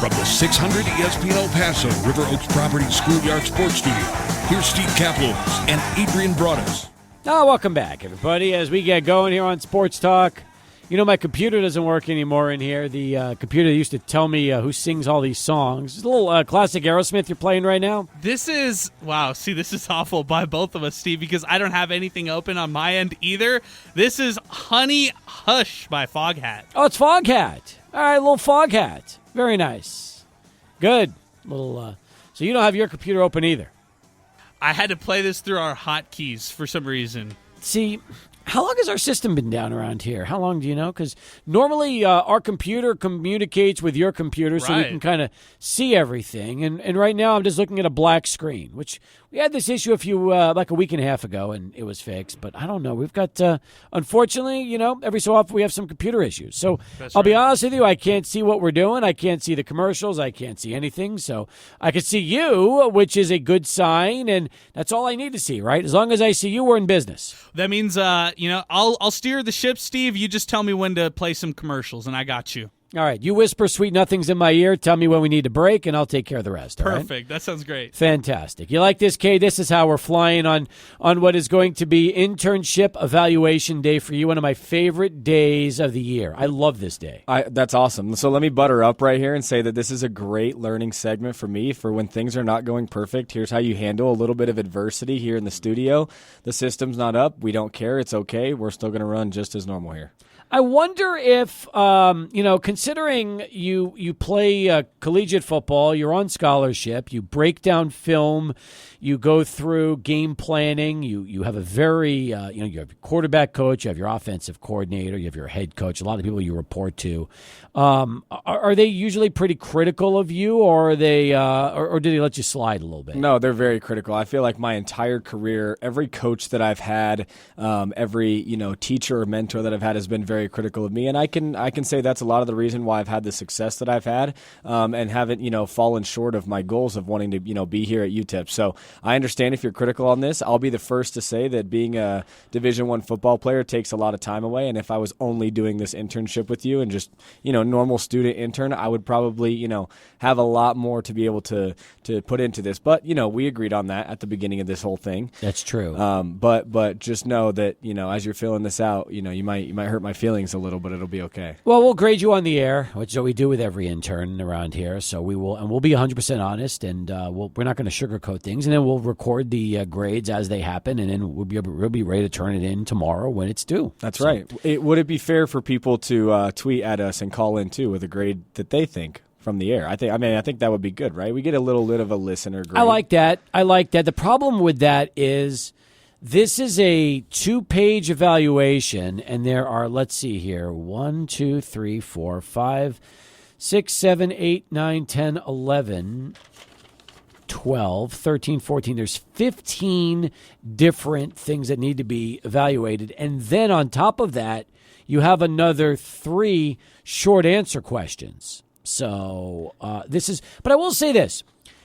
From the 600 ESPN El Paso River Oaks Property Schoolyard Sports Studio, here's Steve Kaplos and Adrian Broaddus. Welcome back, everybody, as we get going here on Sports Talk. You know, my computer doesn't work anymore in here. The computer used to tell me who sings all these songs. It's a little classic Aerosmith you're playing right now. This is, wow, see, this is awful by both of us, Steve, because I don't have anything open on my end either. This is Honey Hush by Foghat. Oh, it's Foghat. All right, little Foghat. Very nice. Good. Little. So you don't have your computer open either. I had to play this through our hotkeys for some reason. See, how long has our system been down around here? How long do you know? Because normally our computer communicates with your computer so we can kind of see everything. And right now I'm just looking at a black screen, which we had this issue like a week and a half ago, and it was fixed. But I don't know. We've got, unfortunately, every so often we have some computer issues. So I'll be honest with you, I can't see what we're doing. I can't see the commercials. I can't see anything. So I can see you, which is a good sign, and that's all I need to see, right? As long as I see you, we're in business. That means, I'll steer the ship, Steve. You just tell me when to play some commercials, and I got you. All right. You whisper sweet nothings in my ear. Tell me when we need to break, and I'll take care of the rest. Perfect. Right? That sounds great. Fantastic. You like this, Cade? This is how we're flying on what is going to be internship evaluation day for you, one of my favorite days of the year. I love this day. That's awesome. So let me butter up right here and say that this is a great learning segment for me for when things are not going perfect. Here's how you handle a little bit of adversity here in the studio. The system's not up. We don't care. It's okay. We're still going to run just as normal here. I wonder if, considering you play collegiate football, you're on scholarship, you break down film, you go through game planning, you have a very, you have your quarterback coach, you have your offensive coordinator, you have your head coach, a lot of people you report to. Are they usually pretty critical of you, or are they, or do they let you slide a little bit? No, they're very critical. I feel like my entire career, every coach that I've had, every teacher or mentor that I've had has been very critical of me, and I can say that's a lot of the reason why I've had the success that I've had, and haven't fallen short of my goals of wanting to be here at UTEP. So I understand if you're critical on this. I'll be the first to say that being a Division I football player takes a lot of time away, and if I was only doing this internship with you and just normal student intern, I would probably have a lot more to be able to put into this. But we agreed on that at the beginning of this whole thing. That's true. But just know that as you're filling this out, you might hurt my feelings a little, but it'll be okay. Well, we'll grade you on the air, which is what we do with every intern around here. So we'll be 100% honest, and we're not going to sugarcoat things, and then we'll record the grades as they happen, and then we'll be ready to turn it in tomorrow when it's due. That's right. Would it be fair for people to tweet at us and call in too with a grade that they think from the air? I think that would be good, right? We get a little bit of a listener grade. I like that. The problem with that is this is a 2-page evaluation, and there are, let's see here, 1, 2, 3, 4, 5, 6, 7, 8, 9, 10, 11, 12, 13, 14. There's 15 different things that need to be evaluated. And then on top of that, you have another 3 short answer questions. So but I will say this.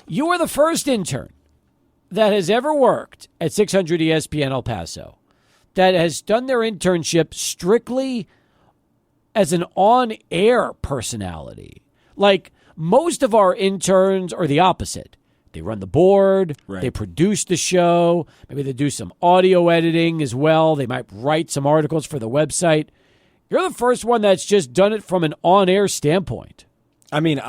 You are the first intern that has ever worked at 600 ESPN El Paso that has done their internship strictly as an on-air personality. Like, most of our interns are the opposite. They run the board, right. They produce the show, maybe they do some audio editing as well. They might write some articles for the website. You're the first one that's just done it from an on-air standpoint. I mean,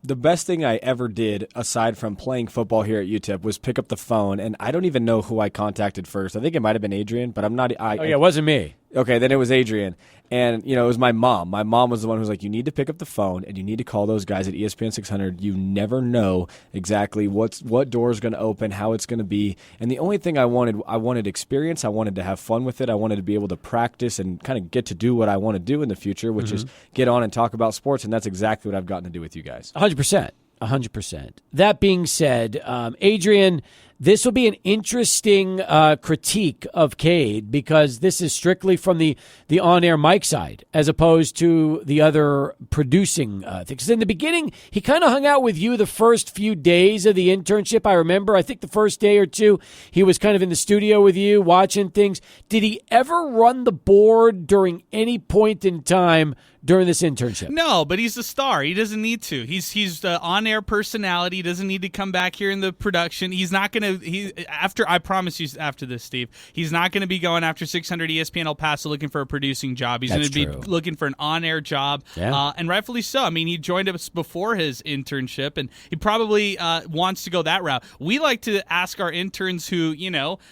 the best thing I ever did, aside from playing football here at UTEP, was pick up the phone, and I don't even know who I contacted first. I think it might have been Adrian, but I'm not. It wasn't me. Okay, then it was Adrian. And, it was my mom. My mom was the one who was like, you need to pick up the phone, and you need to call those guys at ESPN 600. You never know exactly what door is going to open, how it's going to be. And the only thing I wanted experience. I wanted to have fun with it. I wanted to be able to practice and kind of get to do what I want to do in the future, which is get on and talk about sports, and that's exactly what I've gotten to do with you guys. 100%. 100%. That being said, Adrian, this will be an interesting critique of Cade because this is strictly from the on-air mic side as opposed to the other producing things. 'Cause in the beginning, he kind of hung out with you the first few days of the internship. I remember, I think the first day or two, he was kind of in the studio with you watching things. Did he ever run the board during any point in time during this internship. No, but he's a star. He doesn't need to. He's the on-air personality. He doesn't need to come back here in the production. He's not going to I promise you after this, Steve, he's not going to be going after 600 ESPN El Paso looking for a producing job. He's going to be looking for an on-air job, and rightfully so. I mean, he joined us before his internship, and he probably wants to go that route. We like to ask our interns who,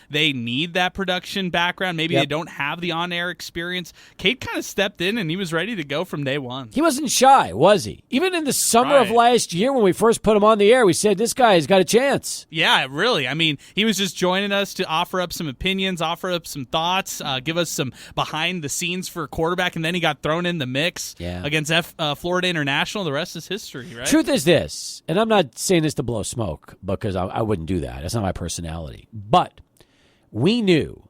they need that production background. Maybe they don't have the on-air experience. Cade kind of stepped in, and he was ready to go from day one. He wasn't shy, was he? Even in the summer of last year when we first put him on the air, we said, this guy's got a chance. Yeah, really. I mean, he was just joining us to offer up some opinions, offer up some thoughts, give us some behind the scenes for a quarterback, and then he got thrown in the mix against Florida International. The rest is history, right? Truth is this, and I'm not saying this to blow smoke because I wouldn't do that. That's not my personality. But we knew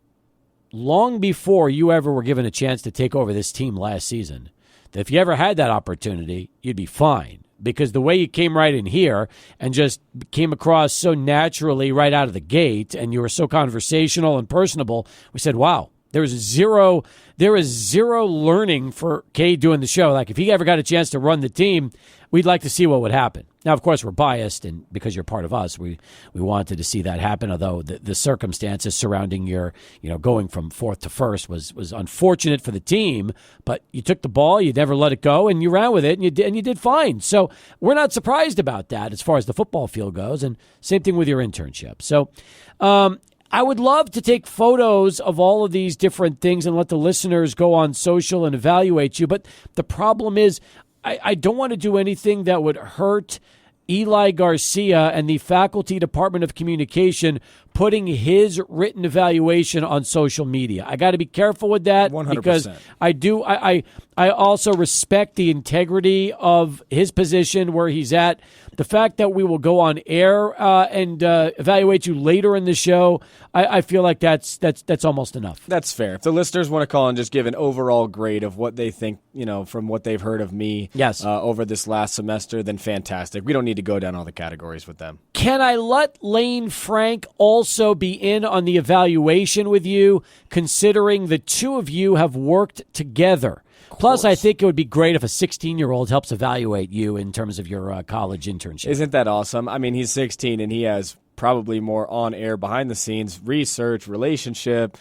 long before you ever were given a chance to take over this team last season that if you ever had that opportunity, you'd be fine. Because the way you came right in here and just came across so naturally right out of the gate, and you were so conversational and personable, we said, wow, there is zero learning for Cade doing the show. Like, if he ever got a chance to run the team, we'd like to see what would happen. Now, of course, we're biased, and because you're part of us, we wanted to see that happen, although the circumstances surrounding your going from fourth to first was unfortunate for the team, but you took the ball, you never let it go, and you ran with it, and you did fine. So we're not surprised about that as far as the football field goes, and same thing with your internship. So I would love to take photos of all of these different things and let the listeners go on social and evaluate you, but the problem is I don't want to do anything that would hurt Eli Garcia and the Faculty Department of Communication putting his written evaluation on social media. I got to be careful with that 100%. Because I also respect the integrity of his position where he's at. The fact that we will go on air and evaluate you later in the show, I feel like that's almost enough. That's fair. If the listeners want to call and just give an overall grade of what they think, from what they've heard of me over this last semester, then fantastic. We don't need to go down all the categories with them. Can I let Lane Frank also be in on the evaluation with you, considering the two of you have worked together? Plus, I think it would be great if a 16-year-old helps evaluate you in terms of your college internship. Isn't that awesome? I mean, he's 16 and he has probably more on-air, behind-the-scenes research, relationship,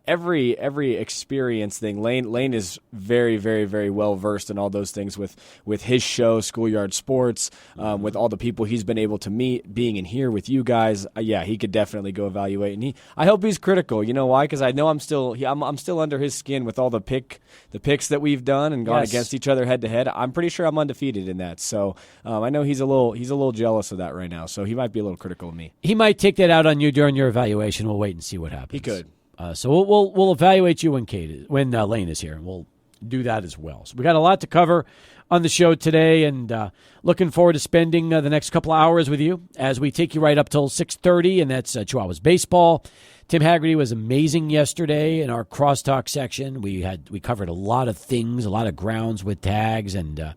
every experience thing. Lane is very, very, very well-versed in all those things with his show, Schoolyard Sports, with all the people he's been able to meet, being in here with you guys. He could definitely go evaluate. And I hope he's critical. You know why? Because I know I'm still under his skin with all the picks that we've done and gone against each other head-to-head. I'm pretty sure I'm undefeated in that. So I know he's a little jealous of that right now. So he might be a little critical of me. He might take that out on you during your evaluation. We'll wait and see what happens. He could. So we'll evaluate you when Lane is here, and we'll do that as well. So we got a lot to cover on the show today, and looking forward to spending the next couple of hours with you as we take you right up till 6:30, and that's Chihuahuas baseball. Tim Haggerty was amazing yesterday in our crosstalk section. We covered a lot of things, a lot of grounds with tags, and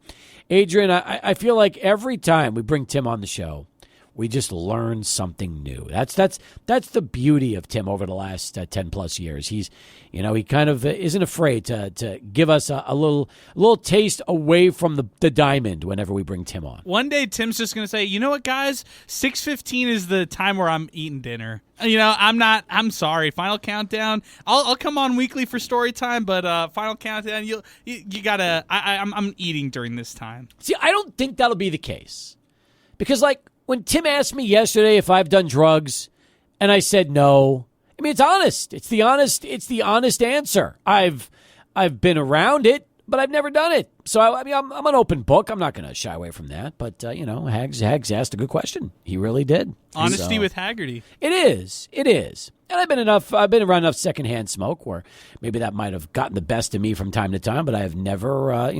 Adrian, I feel like every time we bring Tim on the show, we just learn something new. That's the beauty of Tim over the last 10 plus years. He kind of isn't afraid to give us a little taste away from the diamond whenever we bring Tim on. One day Tim's just going to say, you know what, guys, 6:15 is the time where I'm eating dinner. I'm sorry. Final Countdown. I'll come on weekly for story time, but Final Countdown, you gotta. I'm eating during this time. See, I don't think that'll be the case, because when Tim asked me yesterday if I've done drugs, and I said no, I mean, it's honest. It's the honest answer. I've been around it, but I've never done it. So I'm an open book. I'm not going to shy away from that. But Hags asked a good question. He really did. Honesty with Haggerty. It is. And I've been around enough secondhand smoke where maybe that might have gotten the best of me from time to time, but I have never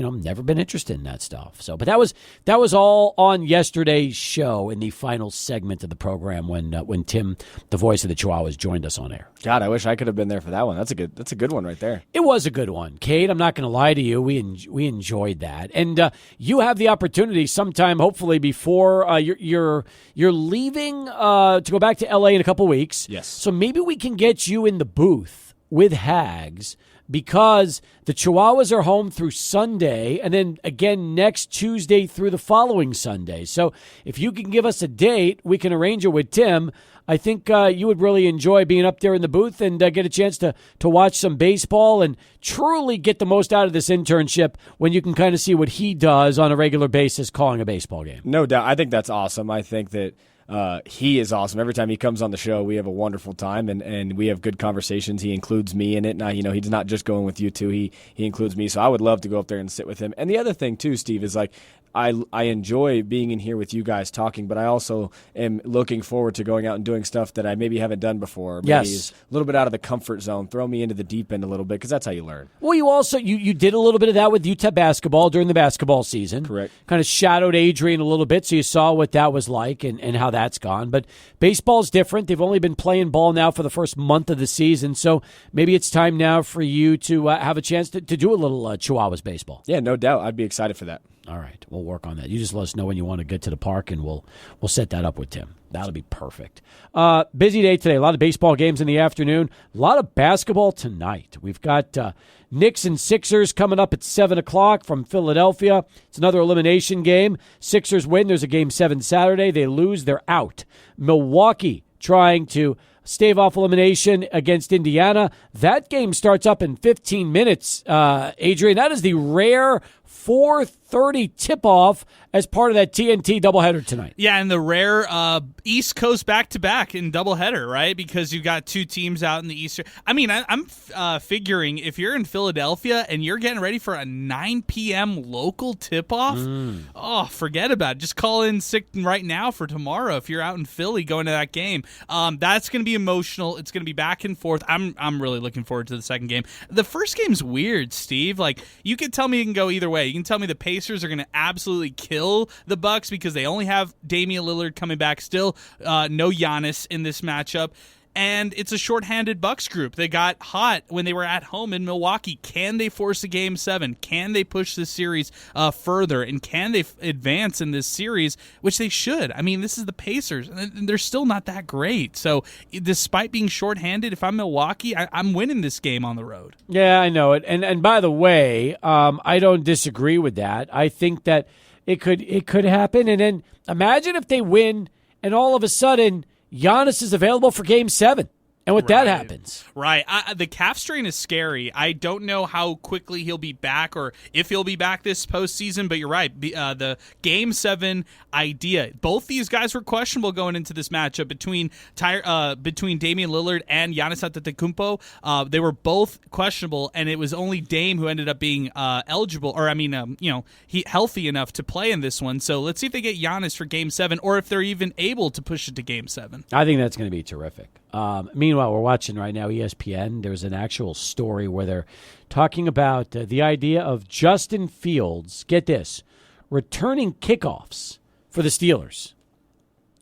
been interested in that stuff. So, but that was all on yesterday's show in the final segment of the program when Tim, the voice of the Chihuahuas, joined us on air. God, I wish I could have been there for that one. That's a good one right there. It was a good one, Cade. I'm not going to lie to you. We enjoyed that, and you have the opportunity sometime, hopefully before you're leaving to go back to LA in a couple weeks. Yes. So maybe we can get you in the booth with Hags because the Chihuahuas are home through Sunday and then again next Tuesday through the following Sunday. So if you can give us a date, we can arrange it with Tim. I think you would really enjoy being up there in the booth and get a chance to watch some baseball and truly get the most out of this internship when you can kind of see what he does on a regular basis calling a baseball game. No doubt. I think that's awesome. I think that he is awesome. Every time he comes on the show, we have a wonderful time, and we have good conversations. He includes me in it. Now, he's not just going with you two. He includes me, so I would love to go up there and sit with him. And the other thing, too, Steve, is like I enjoy being in here with you guys talking, but I also am looking forward to going out and doing stuff that I maybe haven't done before. Maybe is a little bit out of the comfort zone. Throw me into the deep end a little bit, because that's how you learn. Well, you also you did a little bit of that with UTEP basketball during the basketball season. Correct. Kind of shadowed Adrian a little bit, so you saw what that was like and how that's gone. But baseball's different. They've only been playing ball now for the first month of the season, so maybe it's time now for you to have a chance to do a little Chihuahuas baseball. Yeah, no doubt. I'd be excited for that. All right, we'll work on that. You just let us know when you want to get to the park, and we'll set that up with Tim. That'll be perfect. Busy day today. A lot of baseball games in the afternoon. A lot of basketball tonight. We've got Knicks and Sixers coming up at 7 o'clock from Philadelphia. It's another elimination game. Sixers win. There's a Game 7 Saturday. They lose. They're out. Milwaukee trying to stave off elimination against Indiana. That game starts up in 15 minutes. Adrian, that is the rare 4:30 tip-off as part of that TNT doubleheader tonight. Yeah, and the rare East Coast back-to-back in doubleheader, right? Because you've got two teams out in the Eastern. I mean, I'm figuring if you're in Philadelphia and you're getting ready for a 9 p.m. local tip-off, oh, forget about it. Just call in sick right now for tomorrow if you're out in Philly going to that game. That's going to be emotional. It's going to be back and forth. I'm really looking forward to the second game. The first game's weird, Steve. Like, you could tell me it can go either way. You can tell me the Pacers are going to absolutely kill the Bucks because they only have Damian Lillard coming back still. No Giannis in this matchup. And it's a shorthanded Bucks group. They got hot when they were at home in Milwaukee. Can they force a Game 7? Can they push this series further? And can they advance in this series, which they should? I mean, this is the Pacers, and they're still not that great. So despite being shorthanded, if I'm Milwaukee, I'm winning this game on the road. Yeah, I know it. And by the way, I don't disagree with that. I think that it could happen. And then imagine if they win, and all of a sudden Giannis is available for Game 7. And what that happens. Right. The calf strain is scary. I don't know how quickly he'll be back or if he'll be back this postseason, but you're right. The Game 7 idea. Both these guys were questionable going into this matchup between Damian Lillard and Giannis Antetokounmpo. They were both questionable, and it was only Dame who ended up being eligible, or healthy enough to play in this one. So let's see if they get Giannis for Game 7 or if they're even able to push it to Game 7. I think that's going to be terrific. Meanwhile, we're watching right now ESPN. There's an actual story where they're talking about the idea of Justin Fields, get this, returning kickoffs for the Steelers.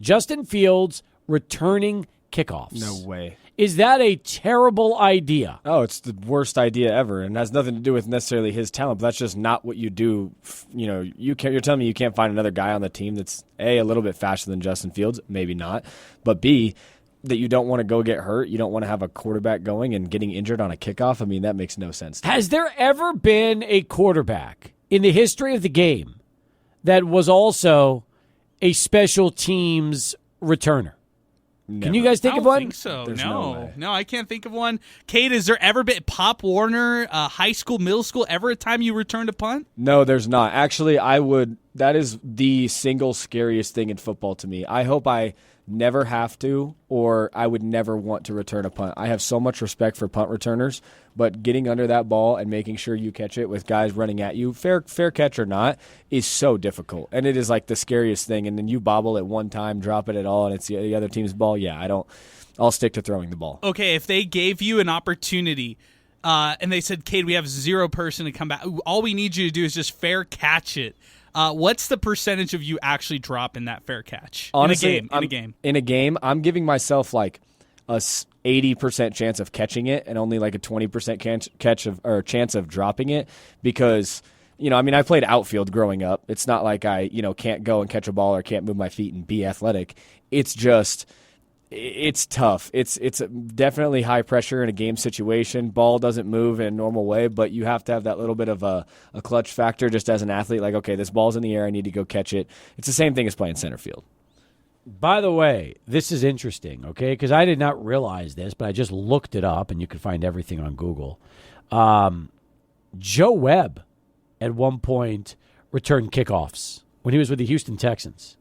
Justin Fields returning kickoffs. No way. Is that a terrible idea? Oh, it's the worst idea ever, and has nothing to do with necessarily his talent. But that's just not what you do. You're telling me you can't find another guy on the team that's A, a little bit faster than Justin Fields, maybe not, but B, that you don't want to go get hurt. You don't want to have a quarterback going and getting injured on a kickoff. I mean, that makes no sense. Has there ever been a quarterback in the history of the game that was also a special teams returner? Never. Can you guys think of one? I don't think so. There's no way. No, I can't think of one. Cade, has there ever been Pop Warner, high school, middle school, ever a time you returned a punt? No, there's not. Actually, that is the single scariest thing in football to me. I hope I never have to, or I would never want to return a punt. I have so much respect for punt returners, but getting under that ball and making sure you catch it with guys running at you, fair catch or not, is so difficult. And it is like the scariest thing. And then you bobble it one time, drop it at all, and it's the other team's ball. Yeah, I'll stick to throwing the ball. Okay, if they gave you an opportunity and they said, Cade, we have 0 person to come back. All we need you to do is just fair catch it. What's the percentage of you actually drop in that fair catch? Honestly, in a game, I'm giving myself like a 80% chance of catching it and only like a 20% chance of dropping it because, I played outfield growing up. It's not like I, can't go and catch a ball or can't move my feet and be athletic. It's just It's tough. It's definitely high pressure in a game situation. Ball doesn't move in a normal way, but you have to have that little bit of a clutch factor just as an athlete. Like, okay, this ball's in the air. I need to go catch it. It's the same thing as playing center field. By the way, this is interesting, okay, because I did not realize this, but I just looked it up, and you can find everything on Google. Joe Webb at one point returned kickoffs when he was with the Houston Texans.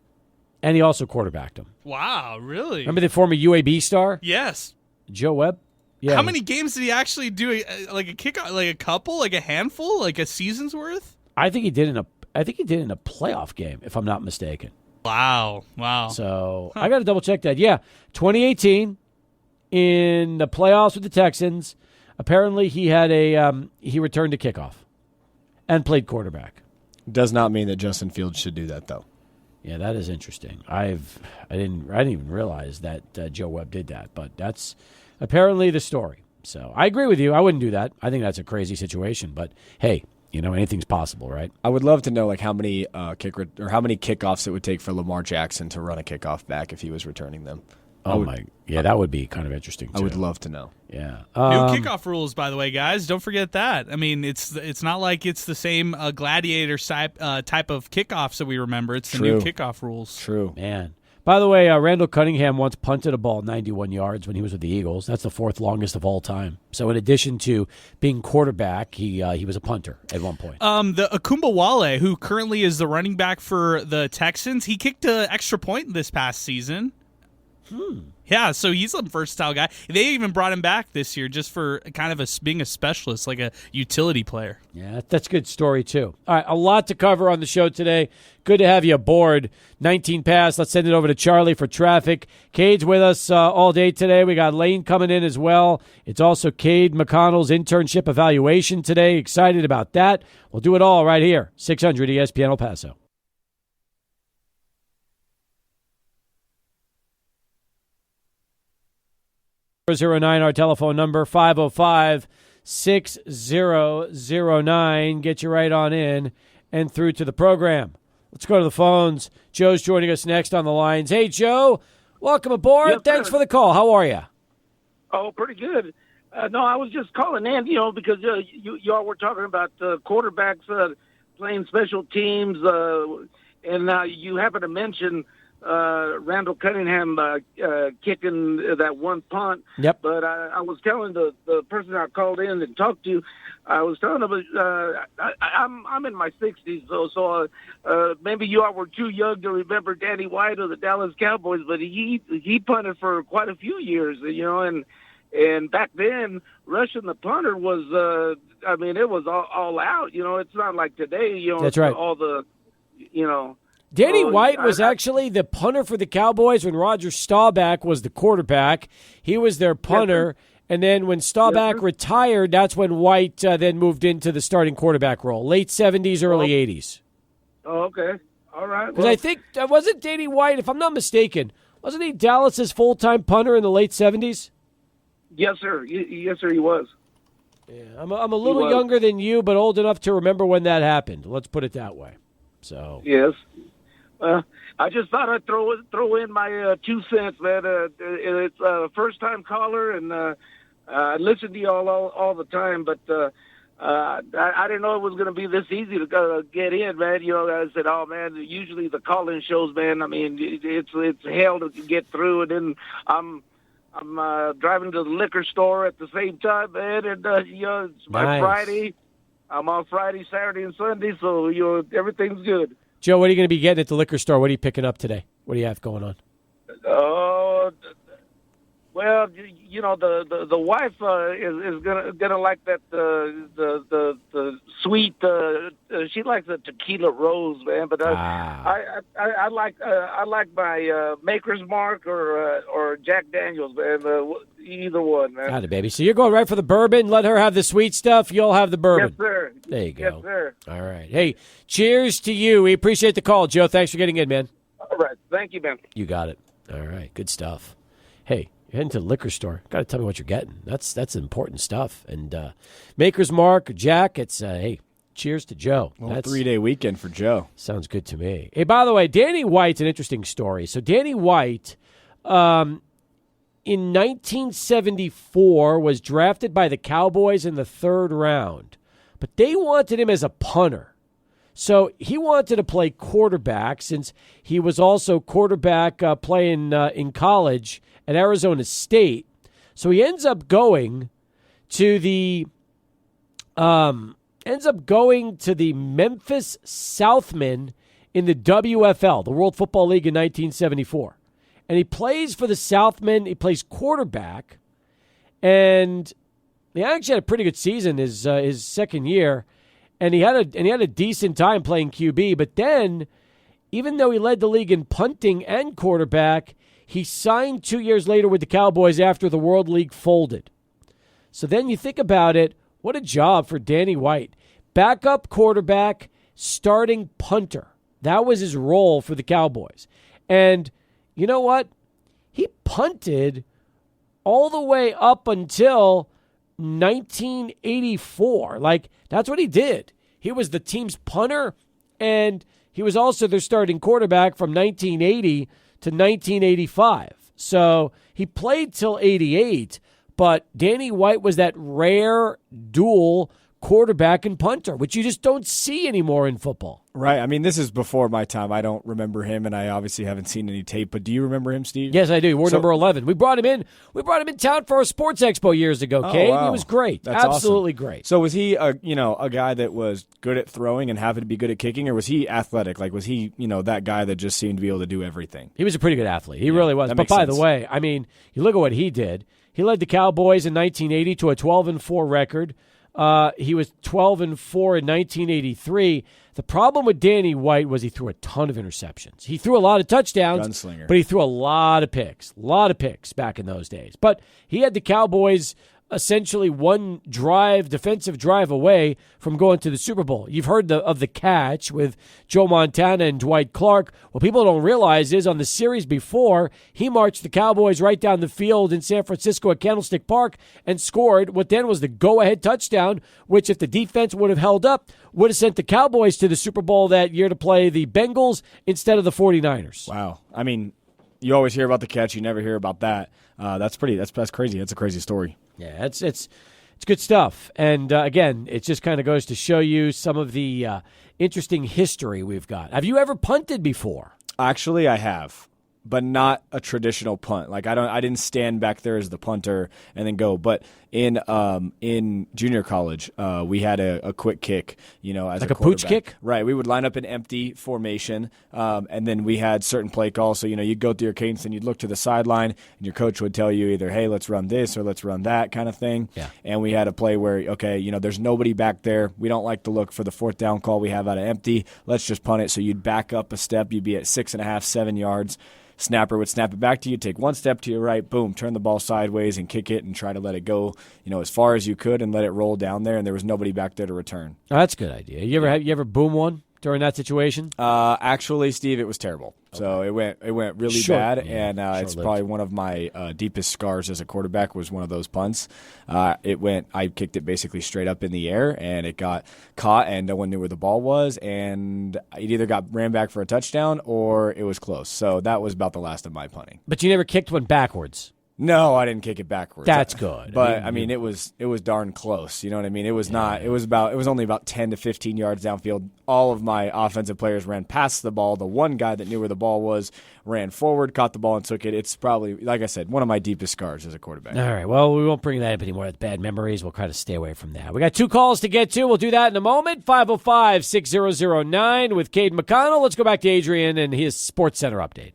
And he also quarterbacked them. Wow, really? Remember the former UAB star? Yes. Joe Webb? Yeah. How many games did he actually do? Like a kickoff, like a couple, like a handful, like a season's worth? I think he did in a playoff game, if I'm not mistaken. Wow. So I got to double check that. Yeah, 2018 in the playoffs with the Texans. Apparently, he returned a kickoff and played quarterback. Does not mean that Justin Fields should do that, though. Yeah, that is interesting. I didn't even realize that Joe Webb did that, but that's apparently the story. So I agree with you. I wouldn't do that. I think that's a crazy situation. But hey, anything's possible, right? I would love to know how many how many kickoffs it would take for Lamar Jackson to run a kickoff back if he was returning them. That would be kind of interesting too. I would love to know. Yeah. New kickoff rules, by the way, guys. Don't forget that. I mean, it's not like it's the same gladiator type of kickoffs that we remember. It's the new kickoff rules. True. Man. By the way, Randall Cunningham once punted a ball 91 yards when he was with the Eagles. That's the fourth longest of all time. So in addition to being quarterback, he was a punter at one point. The Akumbawale, who currently is the running back for the Texans, he kicked an extra point this past season. Yeah, so he's a versatile guy. They even brought him back this year just for kind of being a specialist, like a utility player. Yeah, that's a good story, too. All right, a lot to cover on the show today. Good to have you aboard. 19 past. Let's send it over to Charlie for traffic. Cade's with us all day today. We got Lane coming in as well. It's also Cade McConnell's internship evaluation today. Excited about that. We'll do it all right here. 600 ESPN El Paso. 09, our telephone number, 505-6009. Get you right on in and through to the program. Let's go to the phones. Joe's joining us next on the lines. Hey, Joe, welcome aboard. Yes, thanks sir. for the call. How are you? Oh, pretty good. No, I was just calling in, because y'all were talking about quarterbacks playing special teams, and you happened to mention Randall Cunningham kicking that one punt. Yep. But I was telling the person I called in and talked to, I was telling him I'm in my 60s, so maybe you all were too young to remember Danny White of the Dallas Cowboys, but he punted for quite a few years, and back then rushing the punter was it was all out. It's not like today. That's right. All the Danny White was actually the punter for the Cowboys when Roger Staubach was the quarterback. He was their punter, and then when Staubach retired, that's when White then moved into the starting quarterback role, late 70s, early 80s. Oh, okay. All right. Because I think, wasn't Danny White, if I'm not mistaken, wasn't he Dallas's full-time punter in the late 70s? Yes, sir. Yes, sir, he was. Yeah, I'm a little younger than you, but old enough to remember when that happened. Let's put it that way. So yes. I just thought I'd throw in my 2 cents, man. It's a first-time caller, and I listen to you all the time, but I didn't know it was going to be this easy to get in, man. I said, oh, man, usually the call-in shows, man, I mean, it's hell to get through, and then I'm driving to the liquor store at the same time, man, and, it's my Nice. Friday. I'm on Friday, Saturday, and Sunday, so, everything's good. Joe, what are you going to be getting at the liquor store? What are you picking up today? What do you have going on? Well, the wife is gonna like that the sweet. She likes a tequila rose, man. But I like my Maker's Mark or Jack Daniels, man. Either one, man. Got it, baby. So you're going right for the bourbon. Let her have the sweet stuff. You'll have the bourbon. Yes, sir. There you go. Yes, sir. All right. Hey, cheers to you. We appreciate the call, Joe. Thanks for getting in, man. All right. Thank you, man. You got it. All right. Good stuff. Hey, you're heading to the liquor store. Got to tell me what you're getting. That's important stuff. And Maker's Mark, Jack, it's, hey, cheers to Joe. Well, 3-day weekend for Joe. Sounds good to me. Hey, by the way, Danny White's an interesting story. So Danny White, in 1974 was drafted by the Cowboys in the 3rd round, but they wanted him as a punter. So he wanted to play quarterback since he was also quarterback playing in college at Arizona State. So he ends up going to the Memphis Southmen in the WFL, the World Football League, in 1974. And he plays for the Southmen. He plays quarterback, and he actually had a pretty good season his second year, and he had a decent time playing QB. But then, even though he led the league in punting and quarterback, he signed 2 years later with the Cowboys after the World League folded. So then you think about it, what a job for Danny White. Backup quarterback, starting punter. That was his role for the Cowboys. And you know what? He punted all the way up until 1984. Like, that's what he did. He was the team's punter, and he was also their starting quarterback from 1980 to 1985. So he played till 88, but Danny White was that rare dual quarterback and punter, which you just don't see anymore in football. Right. I mean, this is before my time. I don't remember him, and I obviously haven't seen any tape. But do you remember him, Steve? Yes, I do. We're number 11. We brought him in. We brought him in town for our sports expo years ago, Cade. Wow. He was great. That's absolutely awesome. Great. So was he a guy that was good at throwing and happened to be good at kicking, or was he athletic? Like, was he that guy that just seemed to be able to do everything? He was a pretty good athlete. He really was. But by the way, I mean, you look at what he did. He led the Cowboys in 1980 to a 12-4 record. He was 12-4 in 1983. The problem with Danny White was he threw a ton of interceptions. He threw a lot of touchdowns, Gunslinger. But he threw a lot of picks back in those days. But he had the Cowboys essentially one defensive drive away from going to the Super Bowl. You've heard of the catch with Joe Montana and Dwight Clark. What people don't realize is on the series before, he marched the Cowboys right down the field in San Francisco at Candlestick Park and scored what then was the go-ahead touchdown, which if the defense would have held up, would have sent the Cowboys to the Super Bowl that year to play the Bengals instead of the 49ers. Wow. I mean, you always hear about the catch. You never hear about that. That's crazy. That's a crazy story. Yeah, it's good stuff. And, again, it just kind of goes to show you some of the interesting history we've got. Have you ever punted before? Actually, I have, but not a traditional punt. Like I didn't stand back there as the punter and then go. But in junior college, we had a quick kick, as like a pooch kick. Right, we would line up in empty formation, and then we had certain play calls. So you'd go through your cadence and you'd look to the sideline, and your coach would tell you either, "Hey, let's run this" or "Let's run that" kind of thing. Yeah. And we had a play where, there's nobody back there. We don't like to look for the 4th down call we have out of empty. Let's just punt it. So you'd back up a step. You'd be at 6.5, 7 yards. Snapper would snap it back to you, take one step to your right, boom, turn the ball sideways and kick it and try to let it go, as far as you could and let it roll down there, and there was nobody back there to return. Oh, that's a good idea. You ever boom one during that situation? Actually, Steve, it was terrible. Okay. So it went really bad, and it's probably one of my deepest scars as a quarterback was one of those punts. I kicked it basically straight up in the air, and it got caught, and no one knew where the ball was, and it either got ran back for a touchdown or it was close. So that was about the last of my punting. But you never kicked one backwards? No, I didn't kick it backwards. That's good. But it was darn close. You know what I mean? It was not. It was only about 10 to 15 yards downfield. All of my offensive players ran past the ball. The one guy that knew where the ball was ran forward, caught the ball, and took it. It's probably, like I said, one of my deepest scars as a quarterback. All right. Well, we won't bring that up anymore. That's bad memories. We'll try to stay away from that. We got 2 calls to get to. We'll do that in a moment. 505-6009 with Cade McConnell. Let's go back to Adrian and his Sports Center update.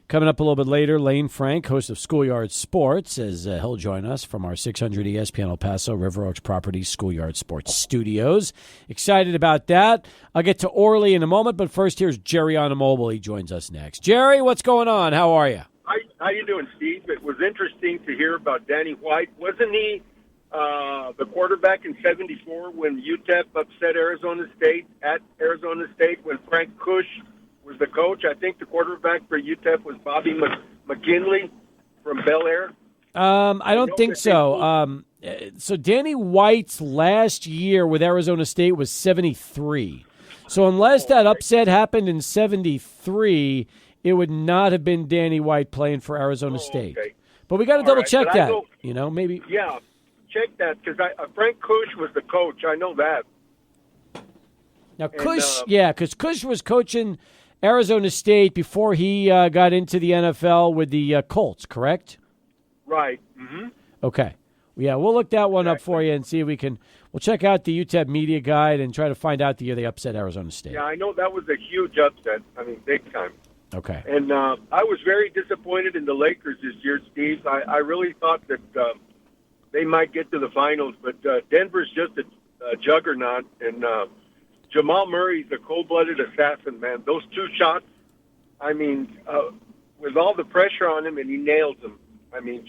Coming up a little bit later, Lane Frank, host of Schoolyard Sports, as he'll join us from our 600 ESPN El Paso River Oaks Properties Schoolyard Sports Studios. Excited about that. I'll get to Orly in a moment, but first here's Jerry on a mobile. He joins us next. Jerry, what's going on? How are you? How you doing, Steve? It was interesting to hear about Danny White. Wasn't he the quarterback in '74 when UTEP upset Arizona State at Arizona State when Frank Kush was the coach? I think the quarterback for UTEP was Bobby McKinley from Bel Air. I don't think so. So Danny White's last year with Arizona State was 73. So unless that upset happened in 73, it would not have been Danny White playing for Arizona State. Okay. But we got to double check but I that. know- Maybe. Yeah, check that because Frank Kush was the coach. I know that. Now, Kush, because Kush was coaching Arizona State before he got into the NFL with the Colts, correct? Right. Mm-hmm. Okay. Yeah, we'll look that one up for you and see if we'll check out the UTEP media guide and try to find out the year they upset Arizona State. Yeah, I know that was a huge upset. I mean, big time. Okay. And I was very disappointed in the Lakers this year, Steve. I really thought that they might get to the finals, but Denver's just a juggernaut. And Jamal Murray's a cold-blooded assassin, man. Those two shots, I mean, with all the pressure on him, and he nails them. I mean,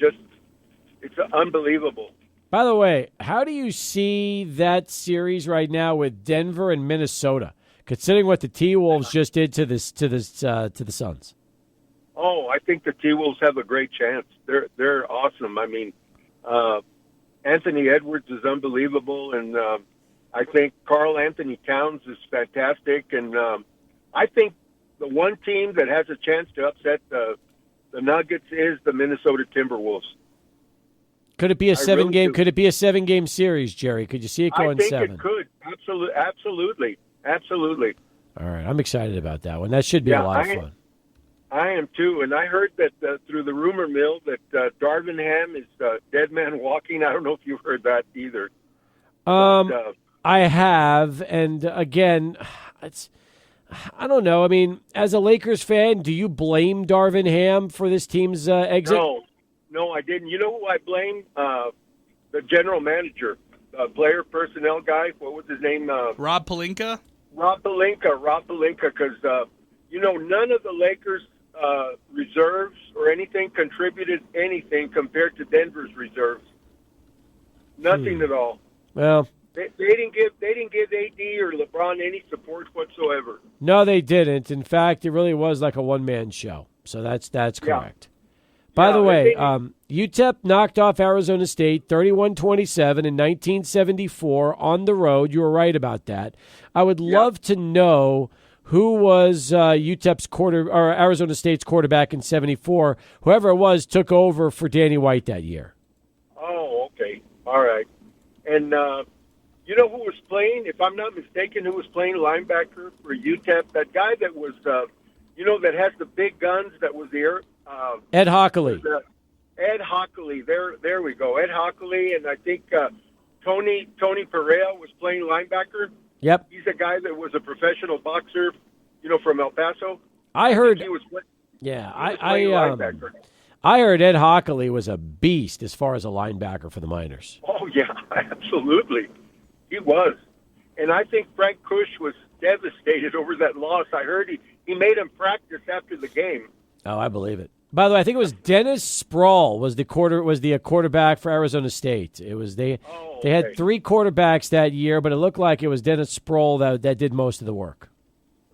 it's unbelievable. By the way, how do you see that series right now with Denver and Minnesota, considering what the T-Wolves just did to the Suns? Oh, I think the T-Wolves have a great chance. They're awesome. I mean, Anthony Edwards is unbelievable, and I think Karl Anthony Towns is fantastic. And I think the one team that has a chance to upset the Nuggets is the Minnesota Timberwolves. Could it be a seven-game? Could it be a seven-game series, Jerry? Could you see it going seven? I think it could. Absolutely. All right, I'm excited about that one. That should be a lot of fun. I am too, and I heard that through the rumor mill that Darvin Ham is dead man walking. I don't know if you've heard that either. I have, and again, I don't know. I mean, as a Lakers fan, do you blame Darvin Ham for this team's exit? No, I didn't. You know who I blame? The general manager, player personnel guy. What was his name? Rob Pelinka? Rob Pelinka, because, none of the Lakers' reserves or anything contributed anything compared to Denver's reserves. Nothing at all. Well, they didn't give AD or LeBron any support whatsoever. No, they didn't. In fact, it really was like a one-man show. So that's correct. By the way, UTEP knocked off Arizona State 31-27 in 1974 on the road. You were right about that. I would love to know who was UTEP's Arizona State's quarterback in 74. Whoever it was took over for Danny White that year. Oh, okay. All right. And you know who was playing, if I'm not mistaken, who was playing linebacker for UTEP? That guy that was, that has the big guns, that was the Ed Hockley. Ed Hockley. There we go. Ed Hockley, and I think Tony Perea was playing linebacker. Yep. He's a guy that was a professional boxer, from El Paso. I heard. He was. linebacker. I heard Ed Hockley was a beast as far as a linebacker for the Miners. Oh yeah, absolutely, he was. And I think Frank Kush was devastated over that loss. I heard he made him practice after the game. Oh, I believe it. By the way, I think it was Dennis Sproul was the quarterback for Arizona State. It was they had three quarterbacks that year, but it looked like it was Dennis Sproul that did most of the work.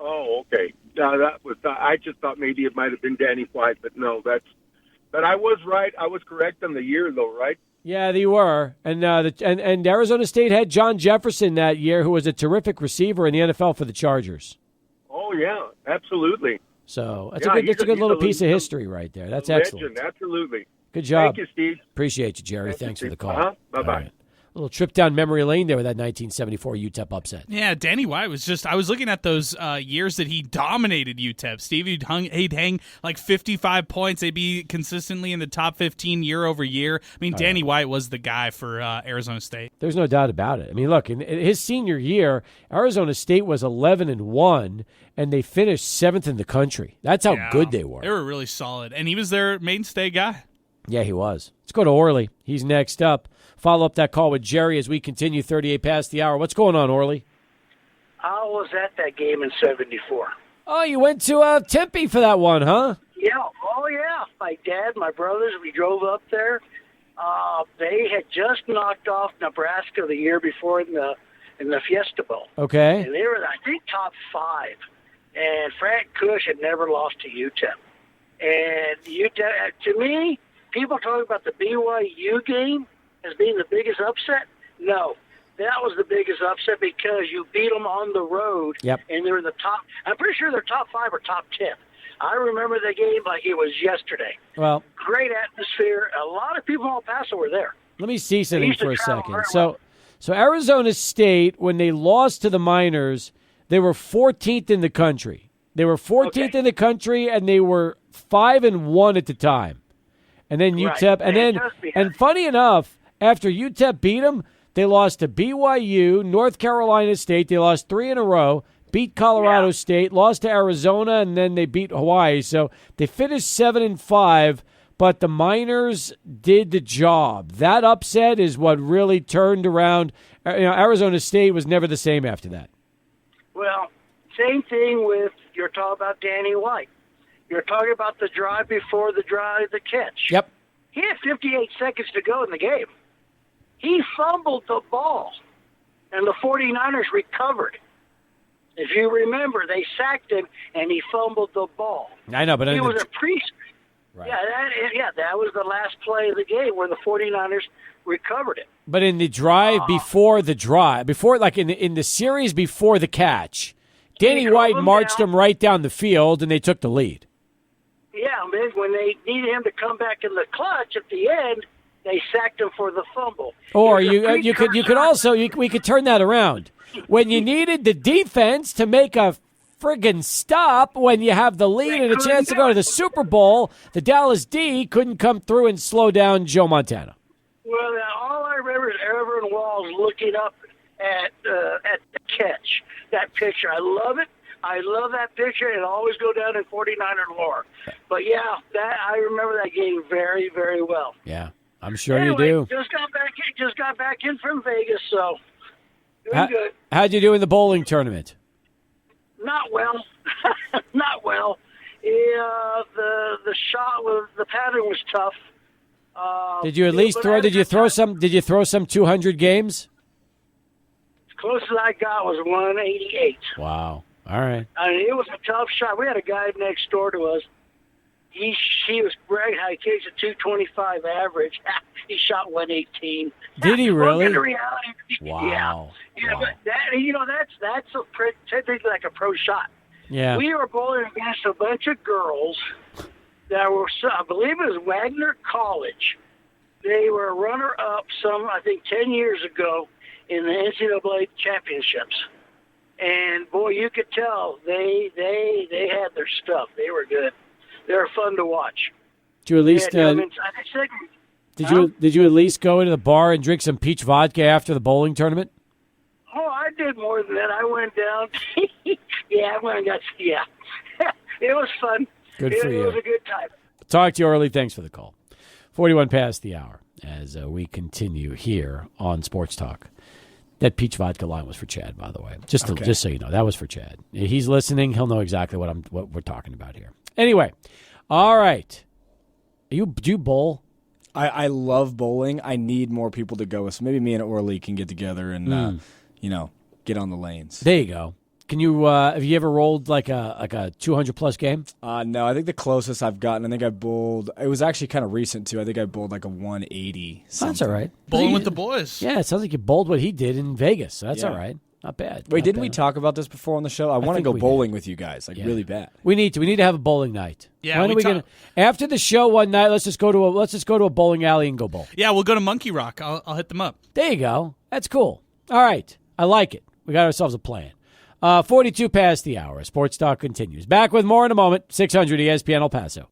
Oh, okay. That was. I just thought maybe it might have been Danny White, but no, that's. But I was right. I was correct on the year, though, right? Yeah, they were. And and Arizona State had John Jefferson that year, who was a terrific receiver in the NFL for the Chargers. Oh yeah, absolutely. So that's a good little piece of history right there. That's excellent. Absolutely. Good job. Thank you, Steve. Appreciate you, Jerry. Thanks for the call. Bye-bye. Right. A little trip down memory lane there with that 1974 UTEP upset. Yeah, Danny White was I was looking at those years that he dominated UTEP. Steve, he'd hang like 55 points. They'd be consistently in the top 15 year over year. I mean, Danny White was the guy for Arizona State. There's no doubt about it. I mean, look, in his senior year, Arizona State was 11-1, and they finished 7th in the country. That's how good they were. They were really solid, and he was their mainstay guy. Yeah, he was. Let's go to Orly. He's next up. Follow up that call with Jerry as we continue 38 past the hour. What's going on, Orly? I was at that game in 74. Oh, you went to Tempe for that one, huh? Yeah. Oh, yeah. My dad, my brothers, we drove up there. They had just knocked off Nebraska the year before in the Fiesta Bowl. Okay. And they were, I think, top 5. And Frank Kush had never lost to UTEP. And UTEP, to me, people talk about the BYU game as being the biggest upset. No, that was the biggest upset because you beat them on the road, yep. And they're in the top. I'm pretty sure they're top 5 or top 10. I remember the game like it was yesterday. Well, Great atmosphere. A lot of people in El Paso were there. let me see something used to for a travel second. very So Arizona State, when they lost to the Miners, they were 14th in the country. They were 14th Okay. in the country, and they were 5-1 at the time. And then Right. UTEP, and It then does be and funny enough, after UTEP beat them, they lost to BYU, North Carolina State. They lost 3 in a row. Beat Colorado Yeah. State, lost to Arizona, and then they beat Hawaii. So they finished 7-5. But the Miners did the job. That upset is what really turned around. Arizona State was never the same after that. Well, same thing with, you're talking about Danny White. You're talking about the drive before the catch. Yep. He had 58 seconds to go in the game. He fumbled the ball, and the 49ers recovered. If you remember, they sacked him, and he fumbled the ball. I know, but He was a priest. Right. That was the last play of the game where the 49ers recovered it. But in the drive before like in the series before the catch, Danny drove White him marched down. them right down the field, and they took the lead. Yeah, man, when they needed him to come back in the clutch at the end, they sacked him for the fumble. Or It was a you could also we could turn that around. When you needed the defense to make a friggin' stop when you have the lead and a chance to go to the Super Bowl, the Dallas D couldn't come through and slow down Joe Montana. Well, all I remember is Everett Walls looking up at the catch. That picture, I love it. I love that picture. It'll always go down in 49er lore. But yeah, I remember that game very, very well. Yeah, I'm sure Anyway, you do. Just got back in from Vegas, so doing good. How'd you do in the bowling tournament? Not well. Not well. Yeah, the shot was, the pattern was tough. Did you at least throw? Did you throw some 200 games? As close as I got was 188. Wow. All right. I mean, it was a tough shot. We had a guy next door to us. He was bragging how he kicks a 225 average. He shot 118. Did he really? Look at the reality. Wow. Yeah, Wow. but that's technically like a pro shot. Yeah. We were bowling against a bunch of girls that were, I believe it was Wagner College. They were runner-up I think 10 years ago in the NCAA championships. And, boy, you could tell they had their stuff. They were good. They were fun to watch. Did you at least did you at least go into the bar and drink some peach vodka after the bowling tournament? Oh, I did more than that. I went down. I went and got. Yeah, it was fun. Good for you. It was a good time. Talk to you early. Thanks for the call. 41 past the hour as we continue here on Sports Talk. That peach vodka line was for Chad, by the way. Just so you know, that was for Chad. He's listening. He'll know exactly what we're talking about here. Anyway, all right. Do you bowl? I love bowling. I need more people to go with. So maybe me and Orly can get together and get on the lanes. There you go. Can you have you ever rolled like a 200 plus game? No, I think the closest I've gotten, I think I bowled. It was actually kind of recent too. I think I bowled like a 180. That's all right. Bowling with the boys. Yeah, it sounds like you bowled what he did in Vegas. So that's all right. Not bad. Wait, Not didn't bad. we talk about this before on the show? I want to think go we bowling with you guys, really bad. We need to have a bowling night. Yeah, when are we gonna? After the show one night, let's just go to a bowling alley and go bowl. Yeah, we'll go to Monkey Rock. I'll hit them up. There you go. That's cool. All right, I like it. We got ourselves a plan. 42 past the hour. Sports Talk continues. Back with more in a moment. 600 ESPN El Paso.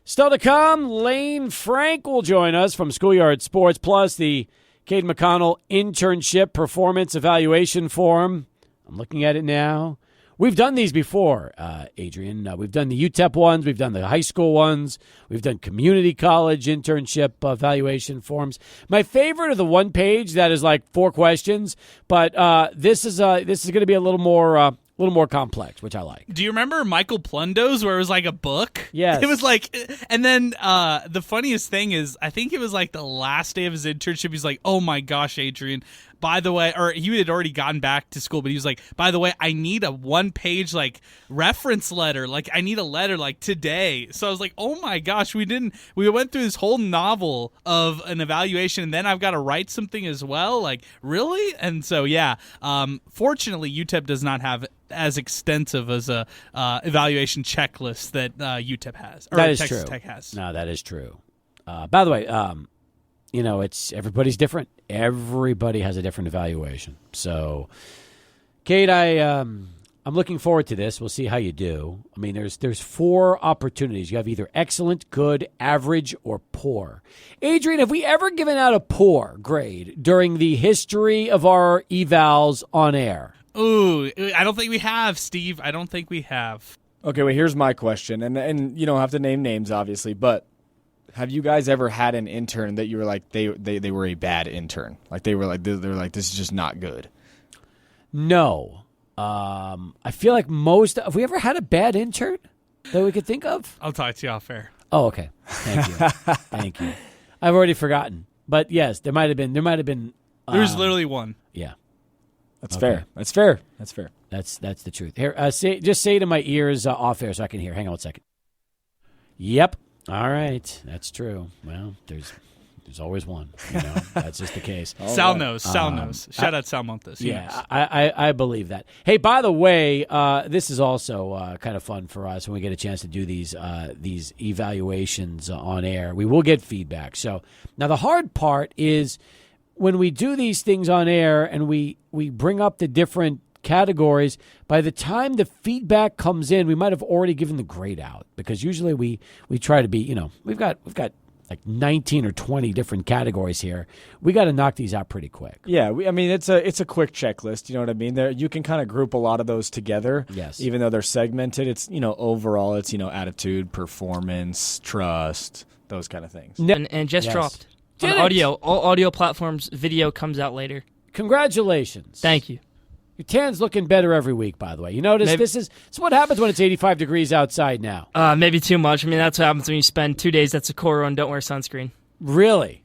Still to come, Lane Frank will join us from Schoolyard Sports, plus the Cade McConnell Internship Performance Evaluation Form. I'm looking at it now. We've done these before, Adrian. We've done the UTEP ones. We've done the high school ones. We've done community college internship evaluation forms. My favorite are the one page that is like 4 questions, but this is going to be a little more complex, which I like. Do you remember Michael Plundo's where it was like a book? Yes. It was like, and then the funniest thing is, I think it was like the last day of his internship. He's like, "Oh my gosh, Adrian, by the way, or he had already gotten back to school, but he was like, by the way, I need a 1-page like reference letter. Like I need a letter like today. So I was like, oh my gosh, we went through this whole novel of an evaluation, and then I've got to write something as well. Like really? And so yeah, fortunately UTEP does not have as extensive as a evaluation checklist that UTEP has, or that is Texas true. Tech has. No, that is true. By the way, it's everybody's different. Everybody has a different evaluation. So, Cade, I'm looking forward to this. We'll see how you do. I mean, there's 4 opportunities. You have either excellent, good, average, or poor. Adrian, have we ever given out a poor grade during the history of our evals on air? Ooh, I don't think we have, Steve. I don't think we have. Okay, well, here's my question, and you don't have to name names, obviously, but have you guys ever had an intern that you were like they were a bad intern? Like they were like this is just not good. No. I feel like have we ever had a bad intern that we could think of? I'll talk to you off air. Oh, okay. Thank you. Thank you. I've already forgotten. But yes, there might have been There's literally one. Yeah. That's Okay. fair. That's fair. That's fair. That's the truth. Here, say to my ears off air so I can hear. Hang on 1 second. Yep. All right. That's true. Well, there's always one. That's just the case. Sal knows. Shout out Sal Montes. He knows. I believe that. Hey, by the way, this is also kind of fun for us when we get a chance to do these evaluations on air. We will get feedback. So now the hard part is when we do these things on air and we bring up the different categories, by the time the feedback comes in, we might have already given the grade out, because usually we try to be, we've got like 19 or 20 different categories here. We got to knock these out pretty quick. Yeah, it's a quick checklist. You know what I mean? There, you can kind of group a lot of those together. Yes. Even though they're segmented, it's overall it's attitude, performance, trust, those kind of things. And just Yes. dropped Did on it? audio. All audio platforms. Video comes out later. Congratulations. Thank you. Your tan's looking better every week, by the way. You notice Maybe- this is what happens when it's 85 degrees outside now. Maybe too much. I mean, that's what happens when you spend 2 days at Socorro and don't wear sunscreen. Really?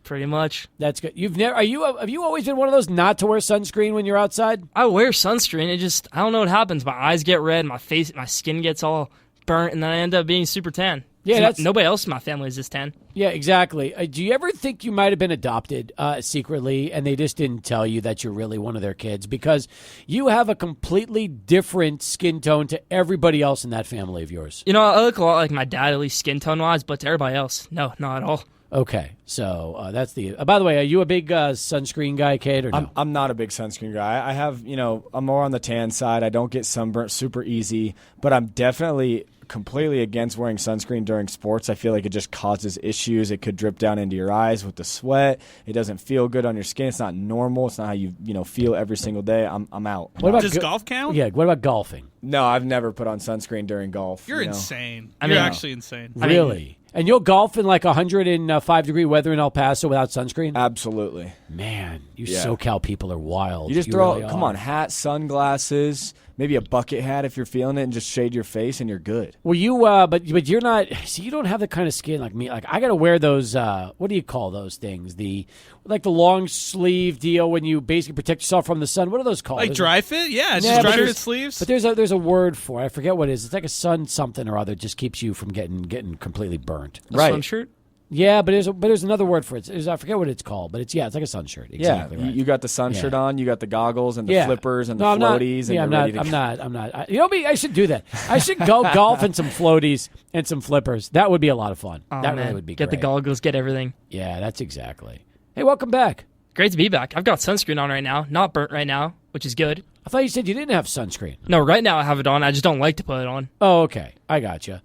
Pretty much. That's good. Have you always been one of those not to wear sunscreen when you're outside? I wear sunscreen. I don't know what happens. My eyes get red, my skin gets all burnt, and then I end up being super tan. Yeah, nobody else in my family is this tan. Yeah, exactly. Do you ever think you might have been adopted secretly, and they just didn't tell you that you're really one of their kids? Because you have a completely different skin tone to everybody else in that family of yours. I look a lot like my dad, at least skin tone wise, but to everybody else, no, not at all. Okay, so that's the. By the way, are you a big sunscreen guy, Cade, or no? I'm not a big sunscreen guy. I have, I'm more on the tan side. I don't get sunburnt super easy, but I'm definitely completely against wearing sunscreen during sports. I feel like it just causes issues. It could drip down into your eyes with the sweat. It doesn't feel good on your skin. It's not normal. It's not how you feel every single day. I'm out. What about Does golf count? Yeah. What about golfing? No, I've never put on sunscreen during golf. You're insane. I You're mean- actually insane. Really? And you'll golf in like 105-degree weather in El Paso without sunscreen? Absolutely. Man, you Yeah. SoCal people are wild. You just throw, really come are. on, hat, sunglasses, maybe a bucket hat if you're feeling it, and just shade your face, and you're good. Well, you, but you're not. See, you don't have the kind of skin like me. Like I got to wear those. What do you call those things? The long sleeve deal when you basically protect yourself from the sun. What are those called? Like dry fit? Yeah, it's Yeah, just but dry there's- fit sleeves. But there's a word for it. I forget what it is. It's like a sun something or other. Just keeps you from getting completely burnt. A Right. swim shirt? Yeah, but there's another word for it. I forget what it's called, but it's like a sun shirt. Exactly Yeah, right. you got the sun shirt on, you got the goggles and the Yeah. flippers and No, the I'm not- floaties, and yeah, you're ready to go. I'm not. You know me. I should do that. I should go golf in some floaties and some flippers. That would be a lot of fun. Oh, that man. really would be Get great. the goggles, get everything. Yeah, that's exactly. Hey, welcome back. Great to be back. I've got sunscreen on right now. Not burnt right now, which is good. I thought you said you didn't have sunscreen. No, right now I have it on. I just don't like to put it on. Oh, okay. I gotcha.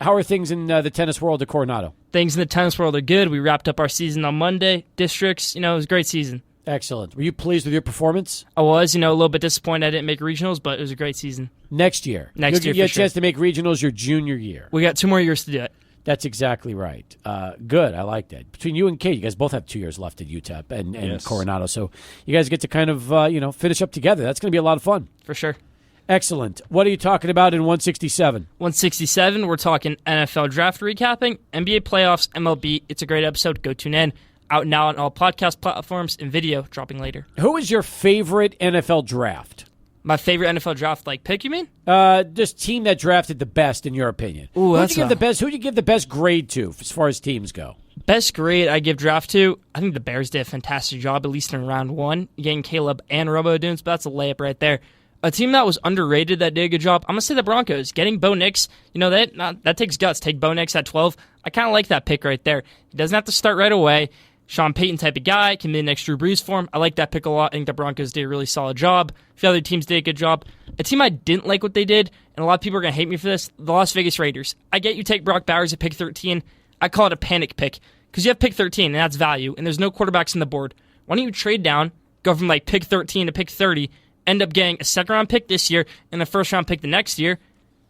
How are things in the tennis world at Coronado? Things in the tennis world are good. We wrapped up our season on Monday. Districts, it was a great season. Excellent. Were you pleased with your performance? I was, a little bit disappointed I didn't make regionals, but it was a great season. Next year. Next year, You get a for chance sure. to make regionals your junior year. We got 2 more years to do it. That's exactly right. Good. I like that. Between you and Cade, you guys both have 2 years left at UTEP and Yes. Coronado. So you guys get to kind of, finish up together. That's going to be a lot of fun. For sure. Excellent. What are you talking about in 167? 167, we're talking NFL draft recapping, NBA playoffs, MLB. It's a great episode. Go tune in. out now on all podcast platforms and video dropping later. Who is your favorite NFL draft? My favorite NFL draft, like pick, you mean? Just team that drafted the best, in your opinion. Ooh, Who'd you give the best grade to as far as teams go? Best grade I give draft to, I think the Bears did a fantastic job, at least in round 1, getting Caleb and Robo-Dunes, but that's a layup right there. A team that was underrated that did a good job, I'm going to say the Broncos. Getting Bo Nix, that takes guts. Take Bo Nix at 12. I kind of like that pick right there. He doesn't have to start right away. Sean Payton type of guy, can be the next Drew Brees for him. I like that pick a lot. I think the Broncos did a really solid job. A few other teams did a good job. A team I didn't like what they did, and a lot of people are going to hate me for this, the Las Vegas Raiders. I get you take Brock Bowers at pick 13. I call it a panic pick because you have pick 13, and that's value, and there's no quarterbacks on the board. Why don't you trade down, go from like pick 13 to pick 30, end up getting a second-round pick this year and a first-round pick the next year.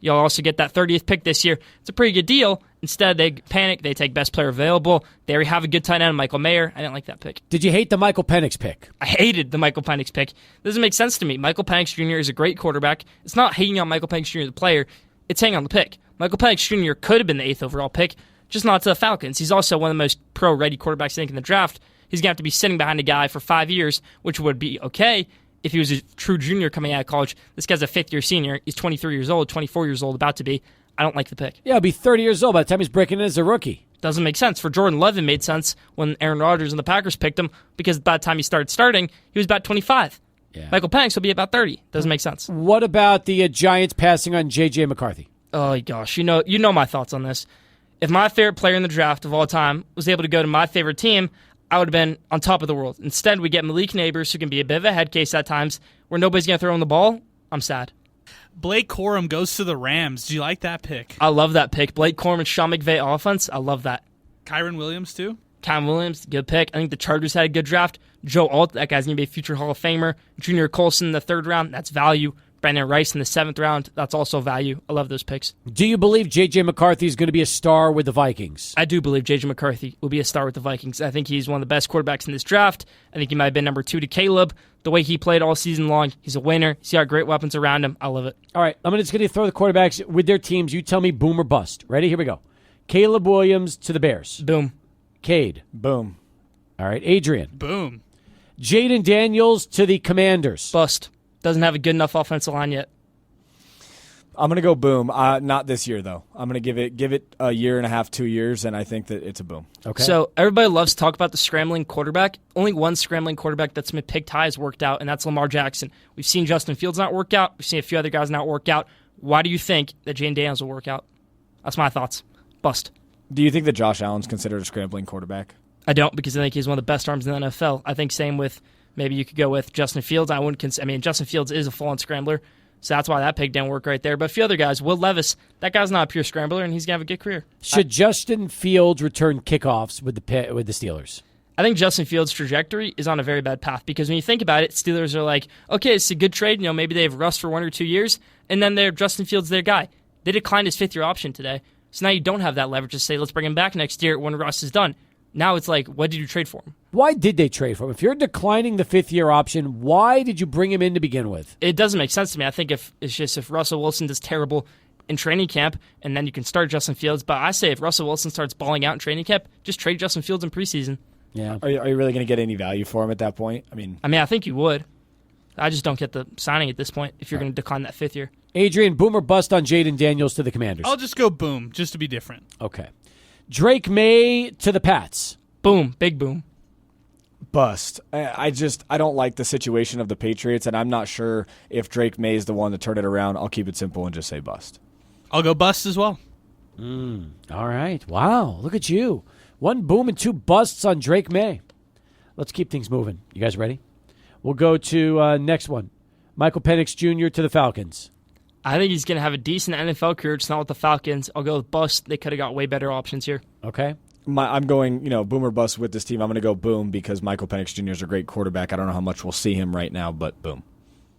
You'll also get that 30th pick this year. It's a pretty good deal. Instead, they panic. They take best player available. They already have a good tight end, Michael Mayer. I didn't like that pick. Did you hate the Michael Penix pick? I hated the Michael Penix pick. Doesn't make sense to me. Michael Penix Jr. is a great quarterback. It's not hating on Michael Penix Jr. the player. It's hating on the pick. Michael Penix Jr. could have been the 8th overall pick, just not to the Falcons. He's also one of the most pro-ready quarterbacks I think in the draft. He's going to have to be sitting behind a guy for 5 years, which would be okay if he was a true junior coming out of college. This guy's a fifth-year senior. He's 23 years old, 24 years old, about to be. I don't like the pick. Yeah, he'll be 30 years old by the time he's breaking in as a rookie. Doesn't make sense. For Jordan Love, it made sense when Aaron Rodgers and the Packers picked him because by the time he started starting, he was about 25. Yeah. Michael Penix will be about 30. Doesn't make sense. What about the Giants passing on J.J. McCarthy? Oh, gosh. You know my thoughts on this. If my favorite player in the draft of all time was able to go to my favorite team, I would have been on top of the world. Instead, we get Malik Neighbors, who can be a bit of a head case at times, where nobody's going to throw him the ball. I'm sad. Blake Corum goes to the Rams. Do you like that pick? I love that pick. Blake Corum and Sean McVay offense. I love that. Kyron Williams, too? Kyron Williams, good pick. I think the Chargers had a good draft. Joe Alt, that guy's going to be a future Hall of Famer. Junior Colson in the 3rd round, that's value. Brandon Rice in the 7th round, that's also value. I love those picks. Do you believe J.J. McCarthy is going to be a star with the Vikings? I do believe J.J. McCarthy will be a star with the Vikings. I think he's one of the best quarterbacks in this draft. I think he might have been number 2 to Caleb. The way he played all season long, he's a winner. He's got great weapons around him. I love it. All right, I'm just going to throw the quarterbacks with their teams. You tell me boom or bust. Ready? Here we go. Caleb Williams to the Bears. Boom. Cade. Boom. All right, Adrian. Boom. Jaden Daniels to the Commanders. Bust. Doesn't have a good enough offensive line yet. I'm going to go boom. Not this year, though. I'm going to give it a year and a half, 2 years, and I think that it's a boom. Okay. So everybody loves to talk about the scrambling quarterback. Only one scrambling quarterback that's been picked high has worked out, and that's Lamar Jackson. We've seen Justin Fields not work out. We've seen a few other guys not work out. Why do you think that Jaden Daniels will work out? That's my thoughts. Bust. Do you think that Josh Allen's considered a scrambling quarterback? I don't, because I think he's one of the best arms in the NFL. I think same with, maybe you could go with Justin Fields. Justin Fields is a full-on scrambler. So that's why that pick didn't work right there. But a few other guys, Will Levis, that guy's not a pure scrambler, and he's going to have a good career. Should Justin Fields return kickoffs with the Steelers? I think Justin Fields' trajectory is on a very bad path because when you think about it, Steelers are like, okay, it's a good trade. Maybe they have Russ for 1 or 2 years, and then they're Justin Fields, their guy. They declined his 5th-year option today. So now you don't have that leverage to say, let's bring him back next year when Russ is done. Now it's like, what did you trade for him? Why did they trade for him? If you're declining the 5th-year option, why did you bring him in to begin with? It doesn't make sense to me. I think if Russell Wilson does terrible in training camp, and then you can start Justin Fields. But I say if Russell Wilson starts balling out in training camp, just trade Justin Fields in preseason. Yeah. Are you really going to get any value for him at that point? I think you would. I just don't get the signing at this point if you're going to decline that 5th year. Adrian, boom or bust on Jaden Daniels to the Commanders? I'll just go boom, just to be different. Okay. Drake May to the Pats. Boom. Big boom. Bust. I don't like the situation of the Patriots, and I'm not sure if Drake May is the one to turn it around. I'll keep it simple and just say bust. I'll go bust as well. All right. Wow. Look at you. 1 boom and 2 busts on Drake May. Let's keep things moving. You guys ready? We'll go to next one. Michael Penix Jr. to the Falcons. I think he's going to have a decent NFL career, just not with the Falcons. I'll go with bust. They could have got way better options here. Okay. I'm going, boom or bust with this team. I'm going to go boom because Michael Penix Jr. is a great quarterback. I don't know how much we'll see him right now, but boom.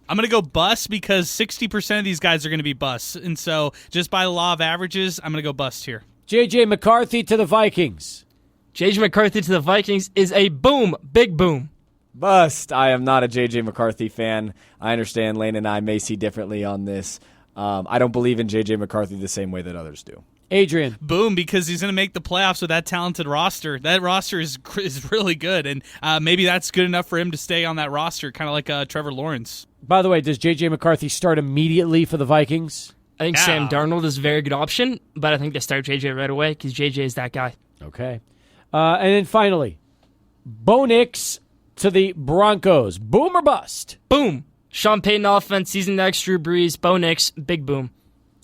I'm going to go bust because 60% of these guys are going to be busts. And so just by the law of averages, I'm going to go bust here. J.J. McCarthy to the Vikings. J.J. McCarthy to the Vikings is a boom. Big boom. Bust. I am not a J.J. McCarthy fan. I understand Lane and I may see differently on this. I don't believe in J.J. McCarthy the same way that others do. Adrian. Boom, because he's going to make the playoffs with that talented roster. That roster is really good, and maybe that's good enough for him to stay on that roster, kind of like Trevor Lawrence. By the way, does J.J. McCarthy start immediately for the Vikings? I think Sam Darnold is a very good option, but I think they start J.J. right away because J.J. is that guy. Okay. And then finally, Bo Nix to the Broncos. Boom or bust? Boom. Sean Payton offense, season next, Drew Brees, Bo Nix, big boom.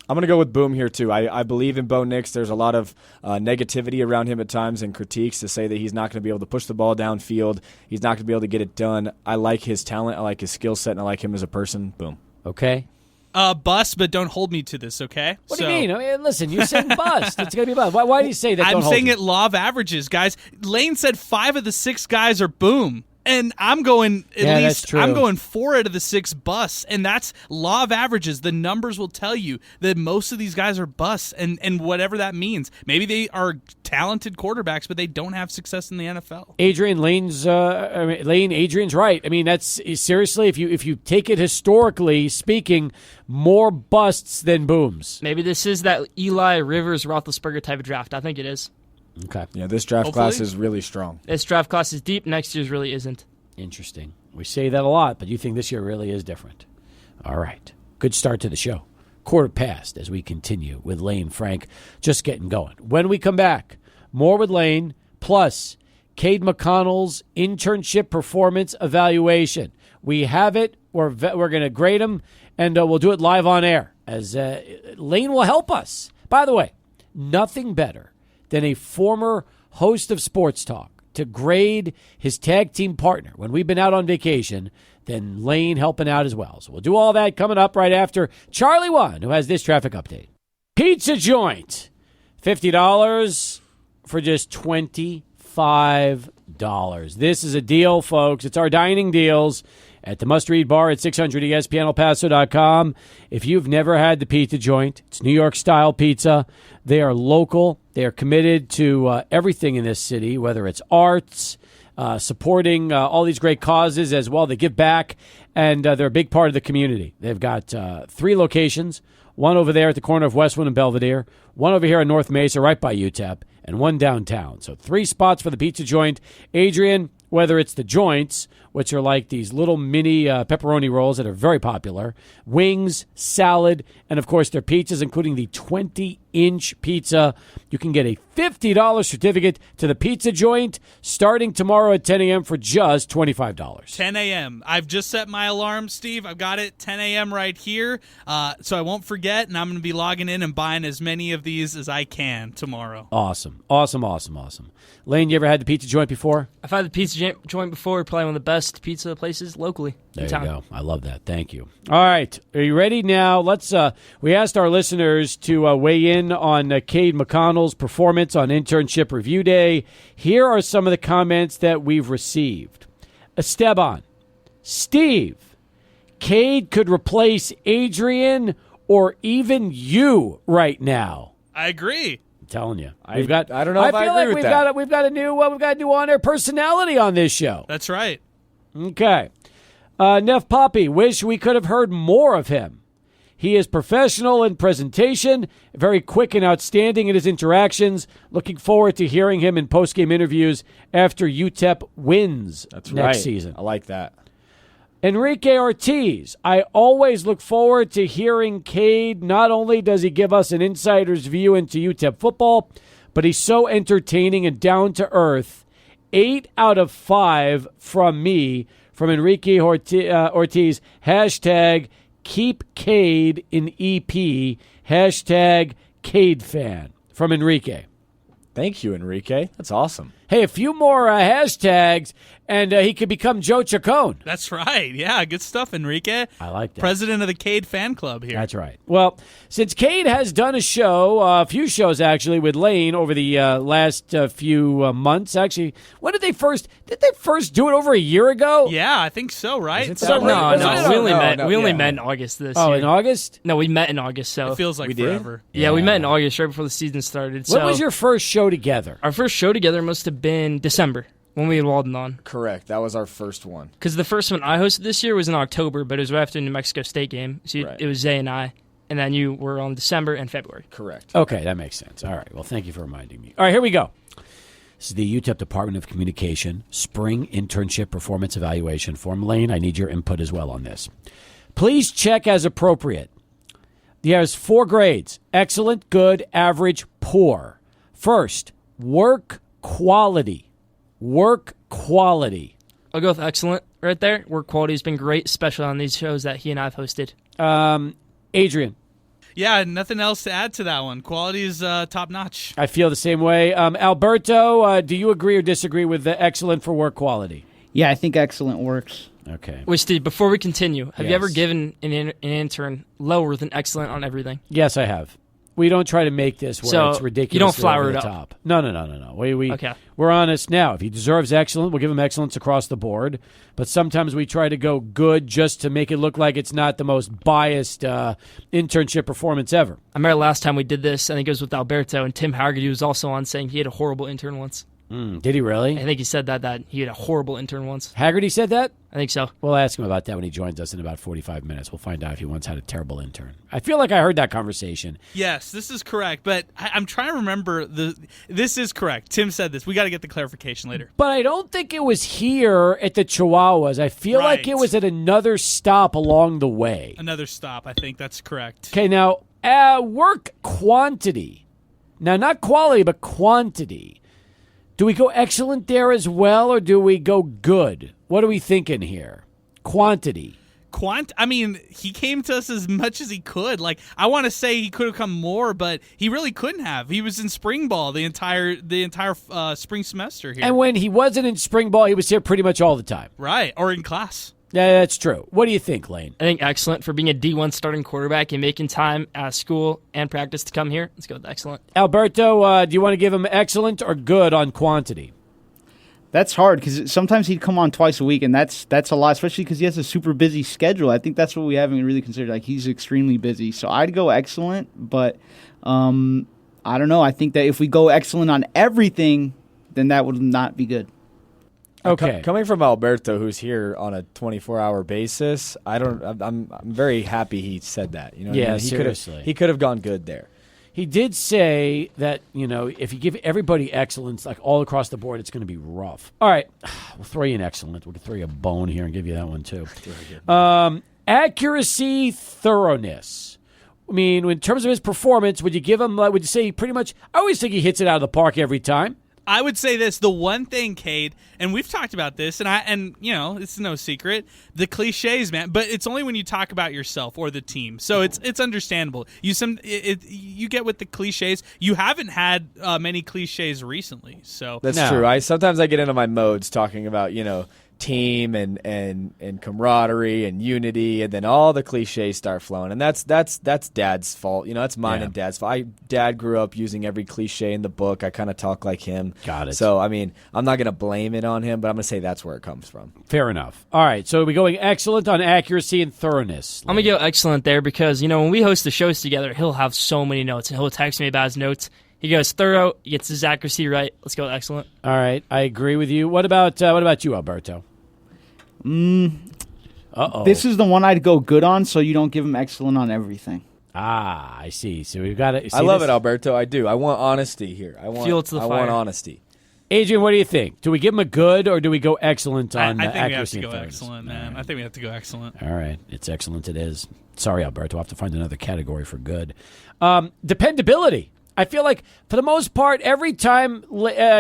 I'm going to go with boom here, too. I believe in Bo Nix. There's a lot of negativity around him at times and critiques to say that he's not going to be able to push the ball downfield. He's not going to be able to get it done. I like his talent. I like his skill set, and I like him as a person. Boom. Okay. Bust, but don't hold me to this, okay? What do you mean? I mean, listen, you're saying bust. It's going to be bust. Why do you say that? I'm saying it law of averages, guys. Lane said 5 of the 6 guys are boom. And I'm going I'm going 4 out of the 6 busts, and that's law of averages. The numbers will tell you that most of these guys are busts, and whatever that means. Maybe they are talented quarterbacks, but they don't have success in the NFL. Adrian's right. I mean, that's seriously, if you take it historically speaking, more busts than booms. Maybe this is that Eli Rivers Roethlisberger type of draft. I think it is. Okay. Yeah, this draft class is really strong. This draft class is deep. Next year's really isn't. Interesting. We say that a lot, but you think this year really is different. All right. Good start to the show. Quarter past as we continue with Lane Frank just getting going. When we come back, more with Lane, plus Cade McConnell's internship performance evaluation. We have it. We're going to grade him, and we'll do it live on air as Lane will help us. By the way, nothing better than a former host of Sports Talk to grade his tag team partner when we've been out on vacation, then Lane helping out as well. So we'll do all that coming up right after Charlie One, who has this traffic update. Pizza joint, $50 for just $25. This is a deal, folks. It's our dining deals at the must-read bar at 600 ESPNElPaso.com. If you've never had the pizza joint, it's New York-style pizza. They are local. They are committed to everything in this city, whether it's arts, supporting all these great causes as well. They give back, and they're a big part of the community. They've got 3 locations, one over there at the corner of Westwood and Belvedere, one over here in North Mesa right by UTEP, and one downtown. So 3 spots for the pizza joint. Adrian, whether it's the joints, which are like these little mini pepperoni rolls that are very popular, wings, salad, and, of course, their pizzas, including the 20-inch pizza. You can get a $50 certificate to the pizza joint starting tomorrow at 10 a.m. for just $25. 10 a.m. I've just set my alarm, Steve. I've got it 10 a.m. right here, so I won't forget, and I'm going to be logging in and buying as many of these as I can tomorrow. Awesome. Lane, you ever had the pizza joint before? I've had the pizza joint before, probably one of the best pizza places locally. There you go. I love that. Thank you. All right. Are you ready now? Let's. We asked our listeners to weigh in on Cade McConnell's performance on Internship Review Day. Here are some of the comments that we've received. Esteban. Steve. Cade could replace Adrian or even you right now. I agree. Telling you, I don't know if I agree with that. We've got a new on-air personality on this show. That's right. Okay, Neff Poppy. Wish we could have heard more of him. He is professional in presentation, very quick and outstanding in his interactions. Looking forward to hearing him in post-game interviews after UTEP wins next season. I like that. Enrique Ortiz, I always look forward to hearing Cade. Not only does he give us an insider's view into UTEP football, but he's so entertaining and down-to-earth. 8 out of 5 from me, from Enrique Ortiz. Hashtag keep Cade in EP. Hashtag Cade fan. From Enrique. Thank you, Enrique. That's awesome. Hey, a few more hashtags, and he could become Joe Chacon. That's right. Yeah, good stuff, Enrique. I like that. President of the Cade fan club here. That's right. Well, since Cade has done a few shows actually, with Lane over the last few months. Actually, when did they first do it? Over a year ago? Yeah, I think so. Right? No. We only met in August this year. Oh, in August? No, we met in August. So it feels like forever. Yeah, we met in August right before the season started. When was your first show together? Our first show together must have been December when we had Walden on. Correct. That was our first one. Because the first one I hosted this year was in October, but it was right after the New Mexico State game. So it was Zay and I. and then you were on December and February. Correct. Okay, that makes sense. All right. Well, thank you for reminding me. All right, here we go. This is the UTEP Department of Communication Spring Internship Performance Evaluation Form. Lane, I need your input as well on this. Please check as appropriate. There's 4 grades: excellent, good, average, poor. First, work quality. Work quality. I'll go with excellent right there. Work quality has been great, especially on these shows that he and I have hosted. Adrian. Yeah, nothing else to add to that one. Quality is top notch. I feel the same way. Alberto, do you agree or disagree with the excellent for work quality? Yeah, I think excellent works. Okay. Wait, Steve, before we continue, have you Yes. ever given an intern lower than excellent on everything? Yes, I have. We don't try to make this where So, it's ridiculous. you don't flower over it the up. top. No. Okay. We're honest now. If he deserves excellent, we'll give him excellence across the board. But sometimes we try to go good just to make it look like it's not the most biased internship performance ever. I remember last time we did this, I think it was with Alberto, and Tim Haggerty was also on saying he had a horrible intern once. Did he really? I think he said that he had a horrible intern once. Haggerty said that? I think so. We'll ask him about that when he joins us in about 45 minutes. We'll find out if he once had a terrible intern. I feel like I heard that conversation. Yes, this is correct, but I'm trying to remember. This is correct. Tim said this. We got to get the clarification later. But I don't think it was here at the Chihuahuas. I feel like Right. it was at another stop along the way. Another stop. I think that's correct. Okay, now, work quantity. Now, not quality, but quantity. Do we go excellent there as well, or do we go good? What are we thinking here? Quantity. I mean, he came to us as much as he could. Like, I want to say he could have come more, but he really couldn't have. He was in spring ball the entire spring semester here. And when he wasn't in spring ball, he was here pretty much all the time. Right, or in class. Yeah, that's true. What do you think, Lane? I think excellent for being a D1 starting quarterback and making time at school and practice to come here. Let's go with excellent. Alberto, do you want to give him excellent or good on quantity? That's hard because sometimes he'd come on twice a week, and that's a lot, especially because he has a super busy schedule. I think that's what we haven't really considered. Like, he's extremely busy. So I'd go excellent, but I don't know. I think that if we go excellent on everything, then that would not be good. Okay. Coming from Alberto, who's here on a 24-hour basis, I'm very happy he said that. You know, Yeah, seriously. He could have gone good there. He did say that, if you give everybody excellence, like all across the board, it's going to be rough. All right. We'll throw you an excellent. We'll throw you a bone here and give you that one, too. Accuracy, thoroughness. I mean, in terms of his performance, would you give him, would you say he pretty much, I always think he hits it out of the park every time. I would say this: the one thing, Cade, and we've talked about this, and it's no secret, the cliches, man. But it's only when you talk about yourself or the team, so it's understandable. You get with the cliches. You haven't had many cliches recently, so That's true. Sometimes I get into my modes talking about team and camaraderie and unity, and then all the cliches start flowing, and that's Dad's fault. That's mine and Dad's fault. Dad grew up using every cliche in the book. I kind of talk like him. Got it. So I mean, I'm not going to blame it on him, but I'm going to say that's where it comes from. Fair enough. All right, so are we going excellent on accuracy and thoroughness? I'm going to go excellent there because, when we host the shows together, he'll have so many notes, and he'll text me about his notes. He goes thorough, he gets his accuracy right. Let's go excellent. All right, I agree with you. What about you, Alberto? This is the one I'd go good on, so you don't give him excellent on everything. Ah, I see. So we've got it. I love it, Alberto. I do. I want honesty here. I want Fuel to the I fire. want honesty. Adrian, what do you think? Do we give him a good or do we go excellent on I think we have accuracy to and go thoroughness? excellent, man. I think we have to go excellent. All right, it's excellent. It is. Sorry, Alberto. I'll have to find another category for good. Dependability. I feel like, for the most part, every time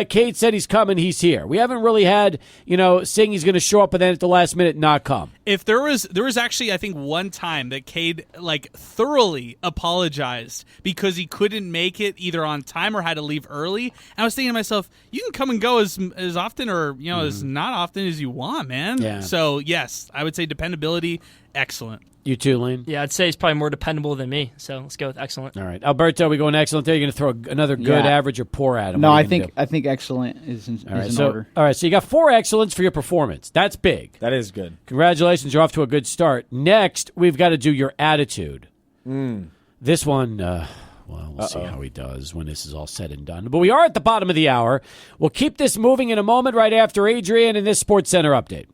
Cade said he's coming, he's here. We haven't really had, saying he's going to show up and then at the last minute not come. If there was actually, I think, one time that Cade thoroughly apologized because he couldn't make it either on time or had to leave early. And I was thinking to myself, you can come and go as often or as not often as you want, man. Yeah. So yes, I would say dependability, excellent. You too, Lane? Yeah, I'd say he's probably more dependable than me, so let's go with excellent. All right. Alberto, we going excellent there? You're going to throw another good, average, or poor at him? No, I think excellent is in order. All right, so you got 4 excellents for your performance. That's big. That is good. Congratulations, you're off to a good start. Next, we've got to do your attitude. This one, we'll see how he does when this is all said and done. But we are at the bottom of the hour. We'll keep this moving in a moment right after Adrian and this Sports Center update.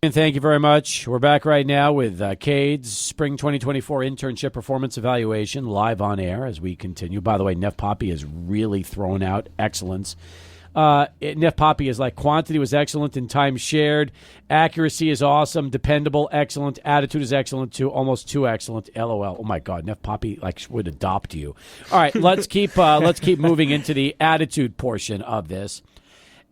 And thank you very much. We're back right now with Cade's Spring 2024 Internship Performance Evaluation live on air as we continue. By the way, Neff Poppy has really thrown out excellence. Neff Poppy is like quantity was excellent and time shared. Accuracy is awesome. Dependable, excellent. Attitude is excellent too. Almost too excellent. LOL. Oh my God, Neff Poppy would adopt you. All right, let's keep moving into the attitude portion of this.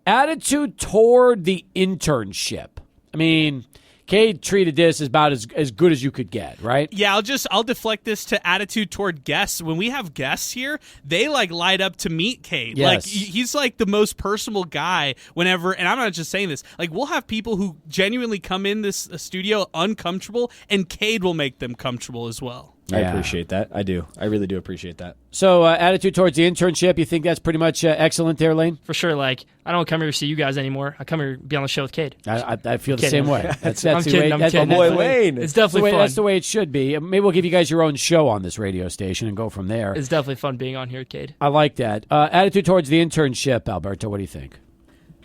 Attitude toward the internship. I mean, Cade treated this as about as good as you could get, right? Yeah, I'll deflect this to attitude toward guests. When we have guests here, they light up to meet Cade. Yes. Like he's like the most personable guy whenever, and I'm not just saying this. Like we'll have people who genuinely come in this studio uncomfortable, and Cade will make them comfortable as well. I appreciate that. I do. I really do appreciate that. So attitude towards the internship, you think that's pretty much excellent there, Lane? For sure. Like, I don't come here to see you guys anymore. I come here to be on the show with Cade. I feel the same way. That's I'm the kidding. way, I'm that's kidding. the way- Lane. It's definitely fun. That's the way it should be. Maybe we'll give you guys your own show on this radio station and go from there. It's definitely fun being on here with Cade. I like that. Attitude towards the internship, Alberto, what do you think?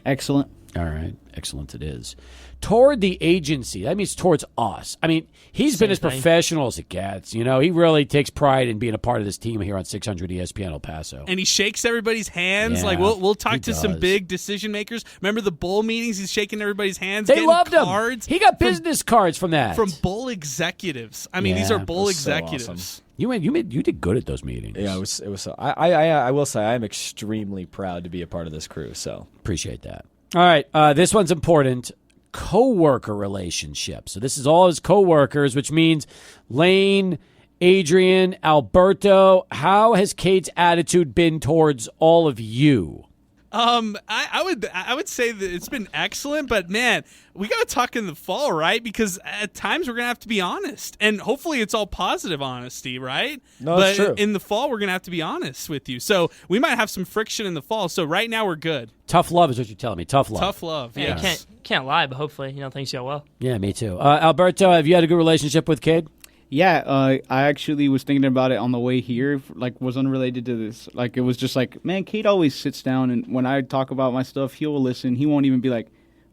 Excellent. All right. Excellent it is. Toward the agency, that means towards us. I mean, he's been as thing. professional as it gets. You know, he really takes pride in being a part of this team here on 600 ESPN El Paso. And he shakes everybody's hands. Yeah, like we'll talk he to some does. big decision makers. Remember the bowl meetings? He's shaking everybody's hands. They getting loved cards him. He got business cards from that. from bowl executives. I mean, these Yeah, are bowl it was so executives. awesome. You did good at those meetings. Yeah, it was. I will say I am extremely proud to be a part of this crew. So Appreciate that. All right, this one's important. Co-worker relationship. So this is all his co-workers, which means Lane, Adrian, Alberto. How has Cade's attitude been towards all of you? I would say that it's been excellent, but man, we got to talk in the fall, right? Because at times we're gonna have to be honest, and hopefully it's all positive honesty, right? No, that's true. In the fall, we're gonna have to be honest with you, so we might have some friction in the fall. So right now we're good. Tough love is what you're telling me. Tough love. Tough love. Yeah, Yeah. you can't lie, but hopefully, things go well. Yeah, me too. Alberto, have you had a good relationship with Cade? Yeah, I actually was thinking about it on the way here, was unrelated to this. It was just man, Cade always sits down, and when I talk about my stuff, he will listen. He won't even be like,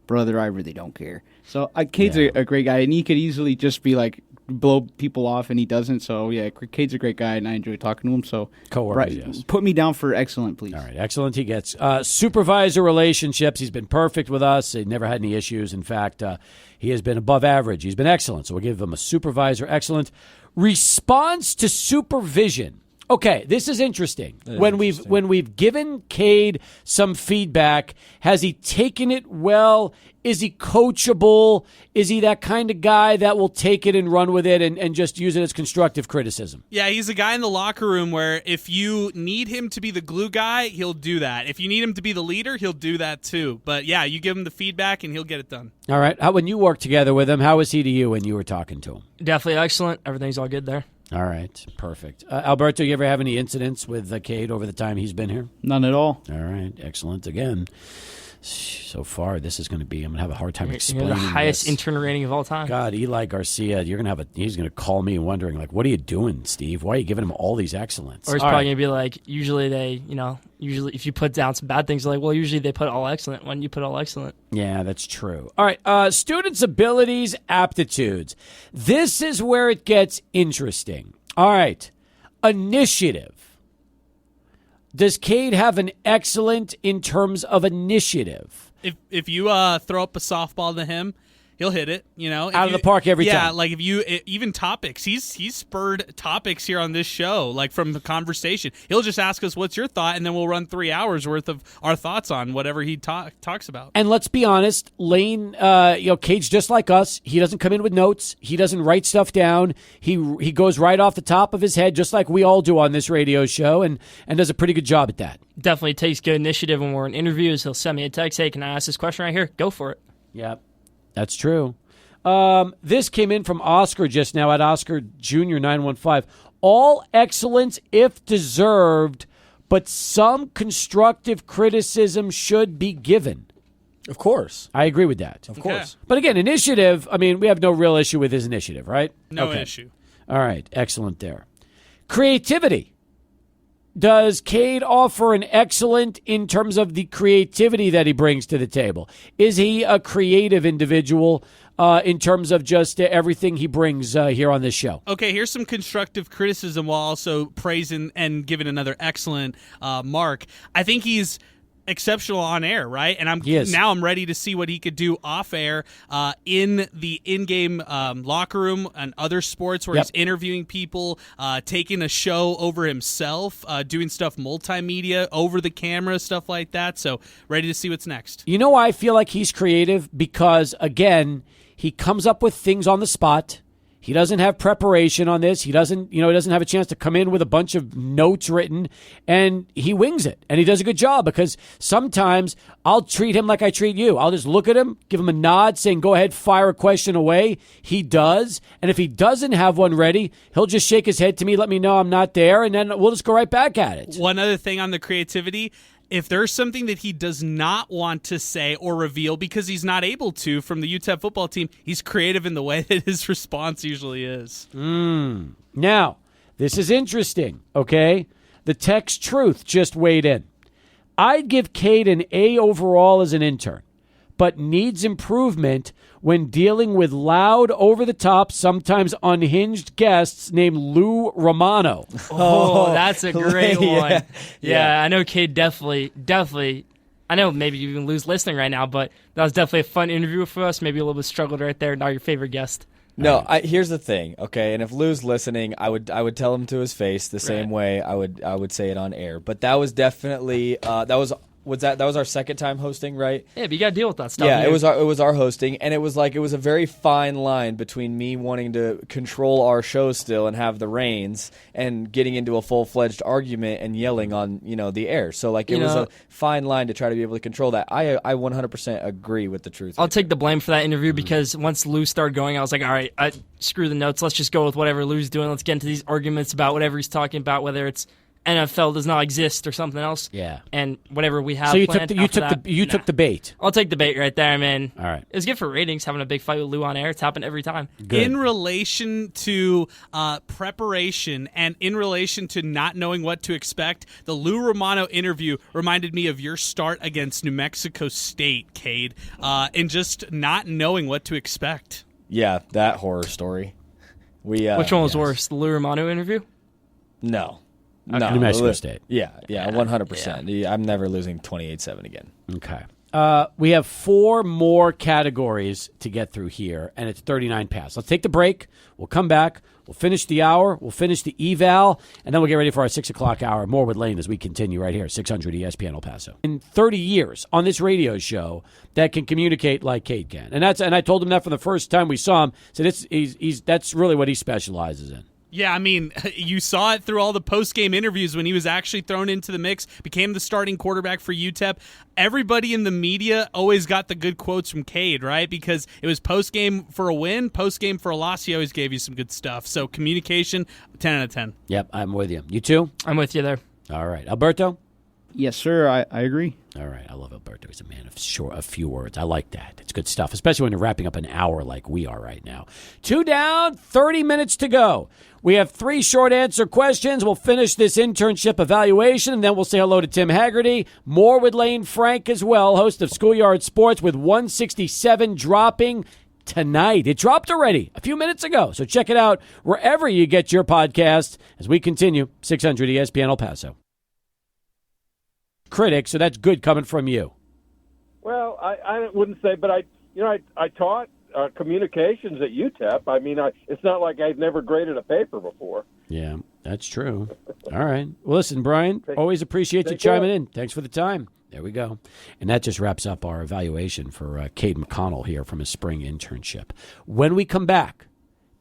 brother, I really don't care. So Cade's a great guy, and he could easily just be blow people off, and he doesn't. So, yeah, Cade's a great guy, and I enjoy talking to him. So, Co-workers, yes. Put me down for excellent, please. All right, excellent he gets. Supervisor relationships, he's been perfect with us. He never had any issues. In fact, he has been above average. He's been excellent, so we'll give him a supervisor excellent. Response to supervision. Okay, this is interesting. When we've given Cade some feedback, has he taken it well? Is he coachable? Is he that kind of guy that will take it and run with it and just use it as constructive criticism? Yeah, he's a guy in the locker room where if you need him to be the glue guy, he'll do that. If you need him to be the leader, he'll do that too. But yeah, you give him the feedback and he'll get it done. All right. When you worked together with him, how was he to you when you were talking to him? Definitely excellent. Everything's all good there. All right. Perfect. Alberto, you ever have any incidents with Cade over the time he's been here? None at all. All right. Excellent. Again, so far, this is going to be, I'm going to have a hard time explaining You're the highest this. intern rating of all time. God, Eli Garcia, he's going to call me wondering, what are you doing, Steve? Why are you giving him all these excellents? Or he's All probably right. going to be usually if you put down some bad things, they're like, well, usually they put all excellent when you put all excellent. Yeah, that's true. All right, students' abilities, aptitudes. This is where it gets interesting. All right, initiative. Does Cade have an excellent in terms of initiative? If you throw up a softball to him, he'll hit it. Out of the park every time. Yeah, like even topics. He's spurred topics here on this show, from the conversation. He'll just ask us, "What's your thought?" and then we'll run 3 hours worth of our thoughts on whatever he talks about. And let's be honest, Lane, Cade's just like us. He doesn't come in with notes. He doesn't write stuff down. He goes right off the top of his head, just like we all do on this radio show, and does a pretty good job at that. Definitely takes good initiative when we're in interviews. He'll send me a text, "Hey, can I ask this question right here?" Go for it. Yep. That's true. This came in from Oscar just now at Oscar Jr. 915. All excellence if deserved, but some constructive criticism should be given. of course, I agree with that. of course. But again, initiative, we have no real issue with his initiative, right? No Okay. issue. All right. Excellent there. Creativity. Does Cade offer an excellent in terms of the creativity that he brings to the table? Is he a creative individual? in terms of just everything he brings here on this show. Okay, here's some constructive criticism while also praising and giving another excellent mark. I think he's exceptional on air, right? And I'm ready to see what he could do off air in the in-game locker room and other sports where he's interviewing people, taking a show over himself, doing stuff multimedia, over the camera, stuff like that. So ready to see what's next. You know why I feel like he's creative? Because, again, he comes up with things on the spot. He doesn't have preparation on this. He doesn't have a chance to come in with a bunch of notes written, and he wings it. And he does a good job because sometimes I'll treat him like I treat you. I'll just look at him, give him a nod, saying, go ahead, fire a question away. He does. And if he doesn't have one ready, he'll just shake his head to me, let me know I'm not there, and then we'll just go right back at it. One other thing on the creativity, if there's something that he does not want to say or reveal because he's not able to from the UTEP football team, he's creative in the way that his response usually is. Now, this is interesting, okay? The text Truth just weighed in. I'd give Cade an A overall as an intern, but needs improvement when dealing with loud, over-the-top, sometimes unhinged guests named Lou Romano. Oh, that's a great one. Yeah, I know Cade definitely. I know maybe you even lose listening right now, but that was definitely a fun interview for us. Maybe a little bit struggled right there. Not your favorite guest. No, here's the thing, okay? And if Lou's listening, I would tell him to his face the same way I would say it on air. But that was definitely that was our second time hosting, right? Yeah, but you got to deal with that stuff. Yeah, it was our hosting, and it was a very fine line between me wanting to control our show still and have the reins, and getting into a full-fledged argument and yelling on the air. So it was a fine line to try to be able to control that. I 100% agree with the truth. I'll take the blame for that interview because once Lou started going, I was like, all right, screw the notes. Let's just go with whatever Lou's doing. Let's get into these arguments about whatever he's talking about, whether it's NFL does not exist or something else. Yeah. And whatever we have. So you planned took the bait. I'll take the bait right there, man. All right. It's good for ratings having a big fight with Lou on air. It's happened every time. Good. In relation to preparation and in relation to not knowing what to expect, the Lou Romano interview reminded me of your start against New Mexico State, Cade, and just not knowing what to expect. Yeah, that horror story. Which one was worse, the Lou Romano interview? No. Okay. New Mexico State. Yeah, 100%. Yeah. I'm never losing 28-7 again. Okay. We have 4 more categories to get through here, and it's 39 past. Let's take the break. We'll come back. We'll finish the hour. We'll finish the eval, and then we'll get ready for our 6 o'clock hour. More with Lane as we continue right here, 600 ESPN El Paso. In 30 years on this radio show that can communicate like Cade can. And I told him that from the first time we saw him. So that's really what he specializes in. Yeah, I mean, you saw it through all the post-game interviews when he was actually thrown into the mix, became the starting quarterback for UTEP. Everybody in the media always got the good quotes from Cade, right? Because it was post-game for a win, post-game for a loss. He always gave you some good stuff. So communication, 10 out of 10. Yep, I'm with you. You too? I'm with you there. All right. Alberto? Yes, sir. I agree. All right. I love Alberto. He's a man of few words. I like that. It's good stuff, especially when you're wrapping up an hour like we are right now. 2 down, 30 minutes to go. We have 3 short answer questions. We'll finish this internship evaluation, and then we'll say hello to Tim Haggerty. More with Lane Frank as well, host of Schoolyard Sports, with 167 dropping tonight. It dropped already a few minutes ago, so check it out wherever you get your podcast as we continue 600 ESPN El Paso. Critic, so that's good coming from you. Well, I wouldn't say, but I taught communications at UTEP. I mean, it's not like I've never graded a paper before. Yeah, that's true. All right. Well, listen, Brian, always appreciate you chiming in. Thanks for the time. There we go. And that just wraps up our evaluation for Cade McConnell here from his spring internship. When we come back,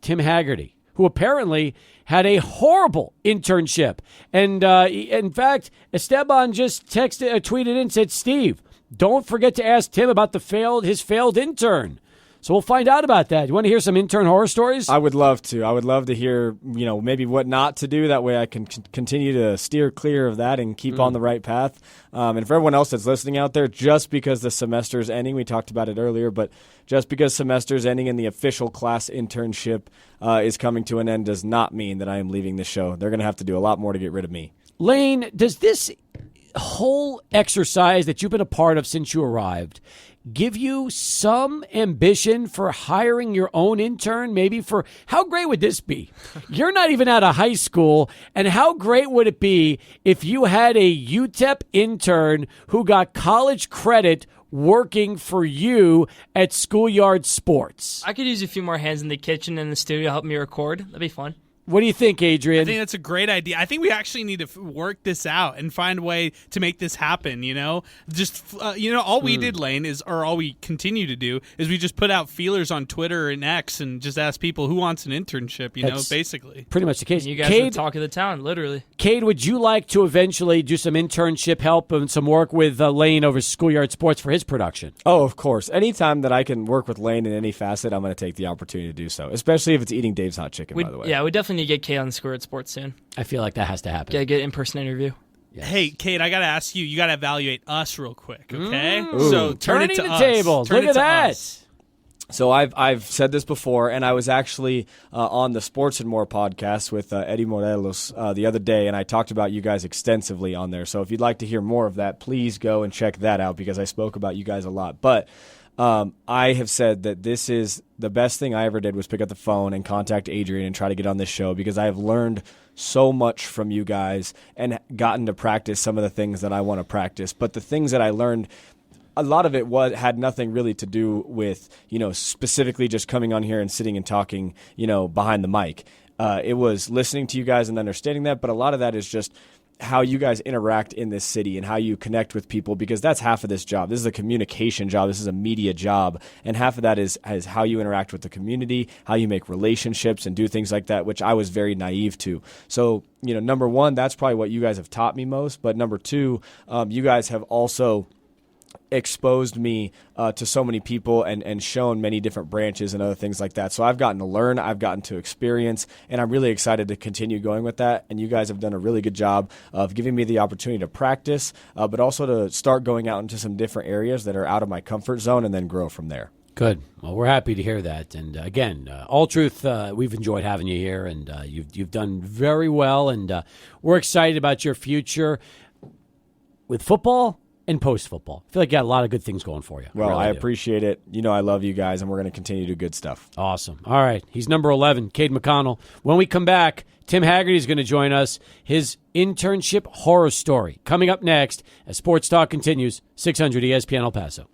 Tim Haggerty, who apparently had a horrible internship. And in fact, Esteban just tweeted in and said, Steve, don't forget to ask Tim about his failed intern. So we'll find out about that. You want to hear some intern horror stories? I would love to. I would love to hear, maybe what not to do. That way I can continue to steer clear of that and keep on the right path. And for everyone else that's listening out there, just because the semester is ending, we talked about it earlier, but just because semester is ending and the official class internship is coming to an end does not mean that I am leaving the show. They're going to have to do a lot more to get rid of me. Lane, does this whole exercise that you've been a part of since you arrived give you some ambition for hiring your own intern? Maybe for, how great would this be? You're not even out of high school, and how great would it be if you had a UTEP intern who got college credit working for you at Schoolyard Sports? I could use a few more hands in the kitchen and the studio to help me record. That'd be fun. What do you think, Adrian? I think that's a great idea. I think we actually need to work this out and find a way to make this happen, Just, all we did, Lane, or all we continue to do, is we just put out feelers on Twitter and X and just ask people who wants an internship, That's basically. Pretty much the case. You guys are the talk of the town, literally. Cade, would you like to eventually do some internship help and some work with Lane over Schoolyard Sports for his production? Oh, of course. Anytime that I can work with Lane in any facet, I'm going to take the opportunity to do so, especially if it's eating Dave's Hot Chicken, by the way. Yeah, we definitely need to get Cade on Schoolyard Sports soon. I feel like that has to happen. Get an in-person interview. Yes. Hey, Cade, I got to ask you got to evaluate us real quick, okay? So turn it to the us. tables. Turn Look it at to that. us. So I've said this before, and I was actually on the Sports and More podcast with Eddie Morelos the other day, and I talked about you guys extensively on there. So if you'd like to hear more of that, please go and check that out because I spoke about you guys a lot. But I have said that this is the best thing I ever did was pick up the phone and contact Adrian and try to get on this show because I have learned so much from you guys and gotten to practice some of the things that I want to practice. But the things that I learned, a lot of it had nothing really to do with, specifically just coming on here and sitting and talking, behind the mic. It was listening to you guys and understanding that, but a lot of that is just how you guys interact in this city and how you connect with people, because that's half of this job. This is a communication job. This is a media job. And half of that is how you interact with the community, how you make relationships and do things like that, which I was very naive to. So, number one, that's probably what you guys have taught me most. But number two, you guys have also exposed me to so many people and shown many different branches and other things like that. So I've gotten to learn, I've gotten to experience, and I'm really excited to continue going with that. And you guys have done a really good job of giving me the opportunity to practice, but also to start going out into some different areas that are out of my comfort zone and then grow from there. Good. Well, we're happy to hear that. And again, All Truth, we've enjoyed having you here, and you've done very well. And we're excited about your future with football and post-football. I feel like you got a lot of good things going for you. Well, really I appreciate it. I love you guys, and we're going to continue to do good stuff. Awesome. All right. He's number 11, Cade McConnell. When we come back, Tim Haggerty is going to join us. His internship horror story coming up next as Sports Talk continues. 600 ESPN El Paso.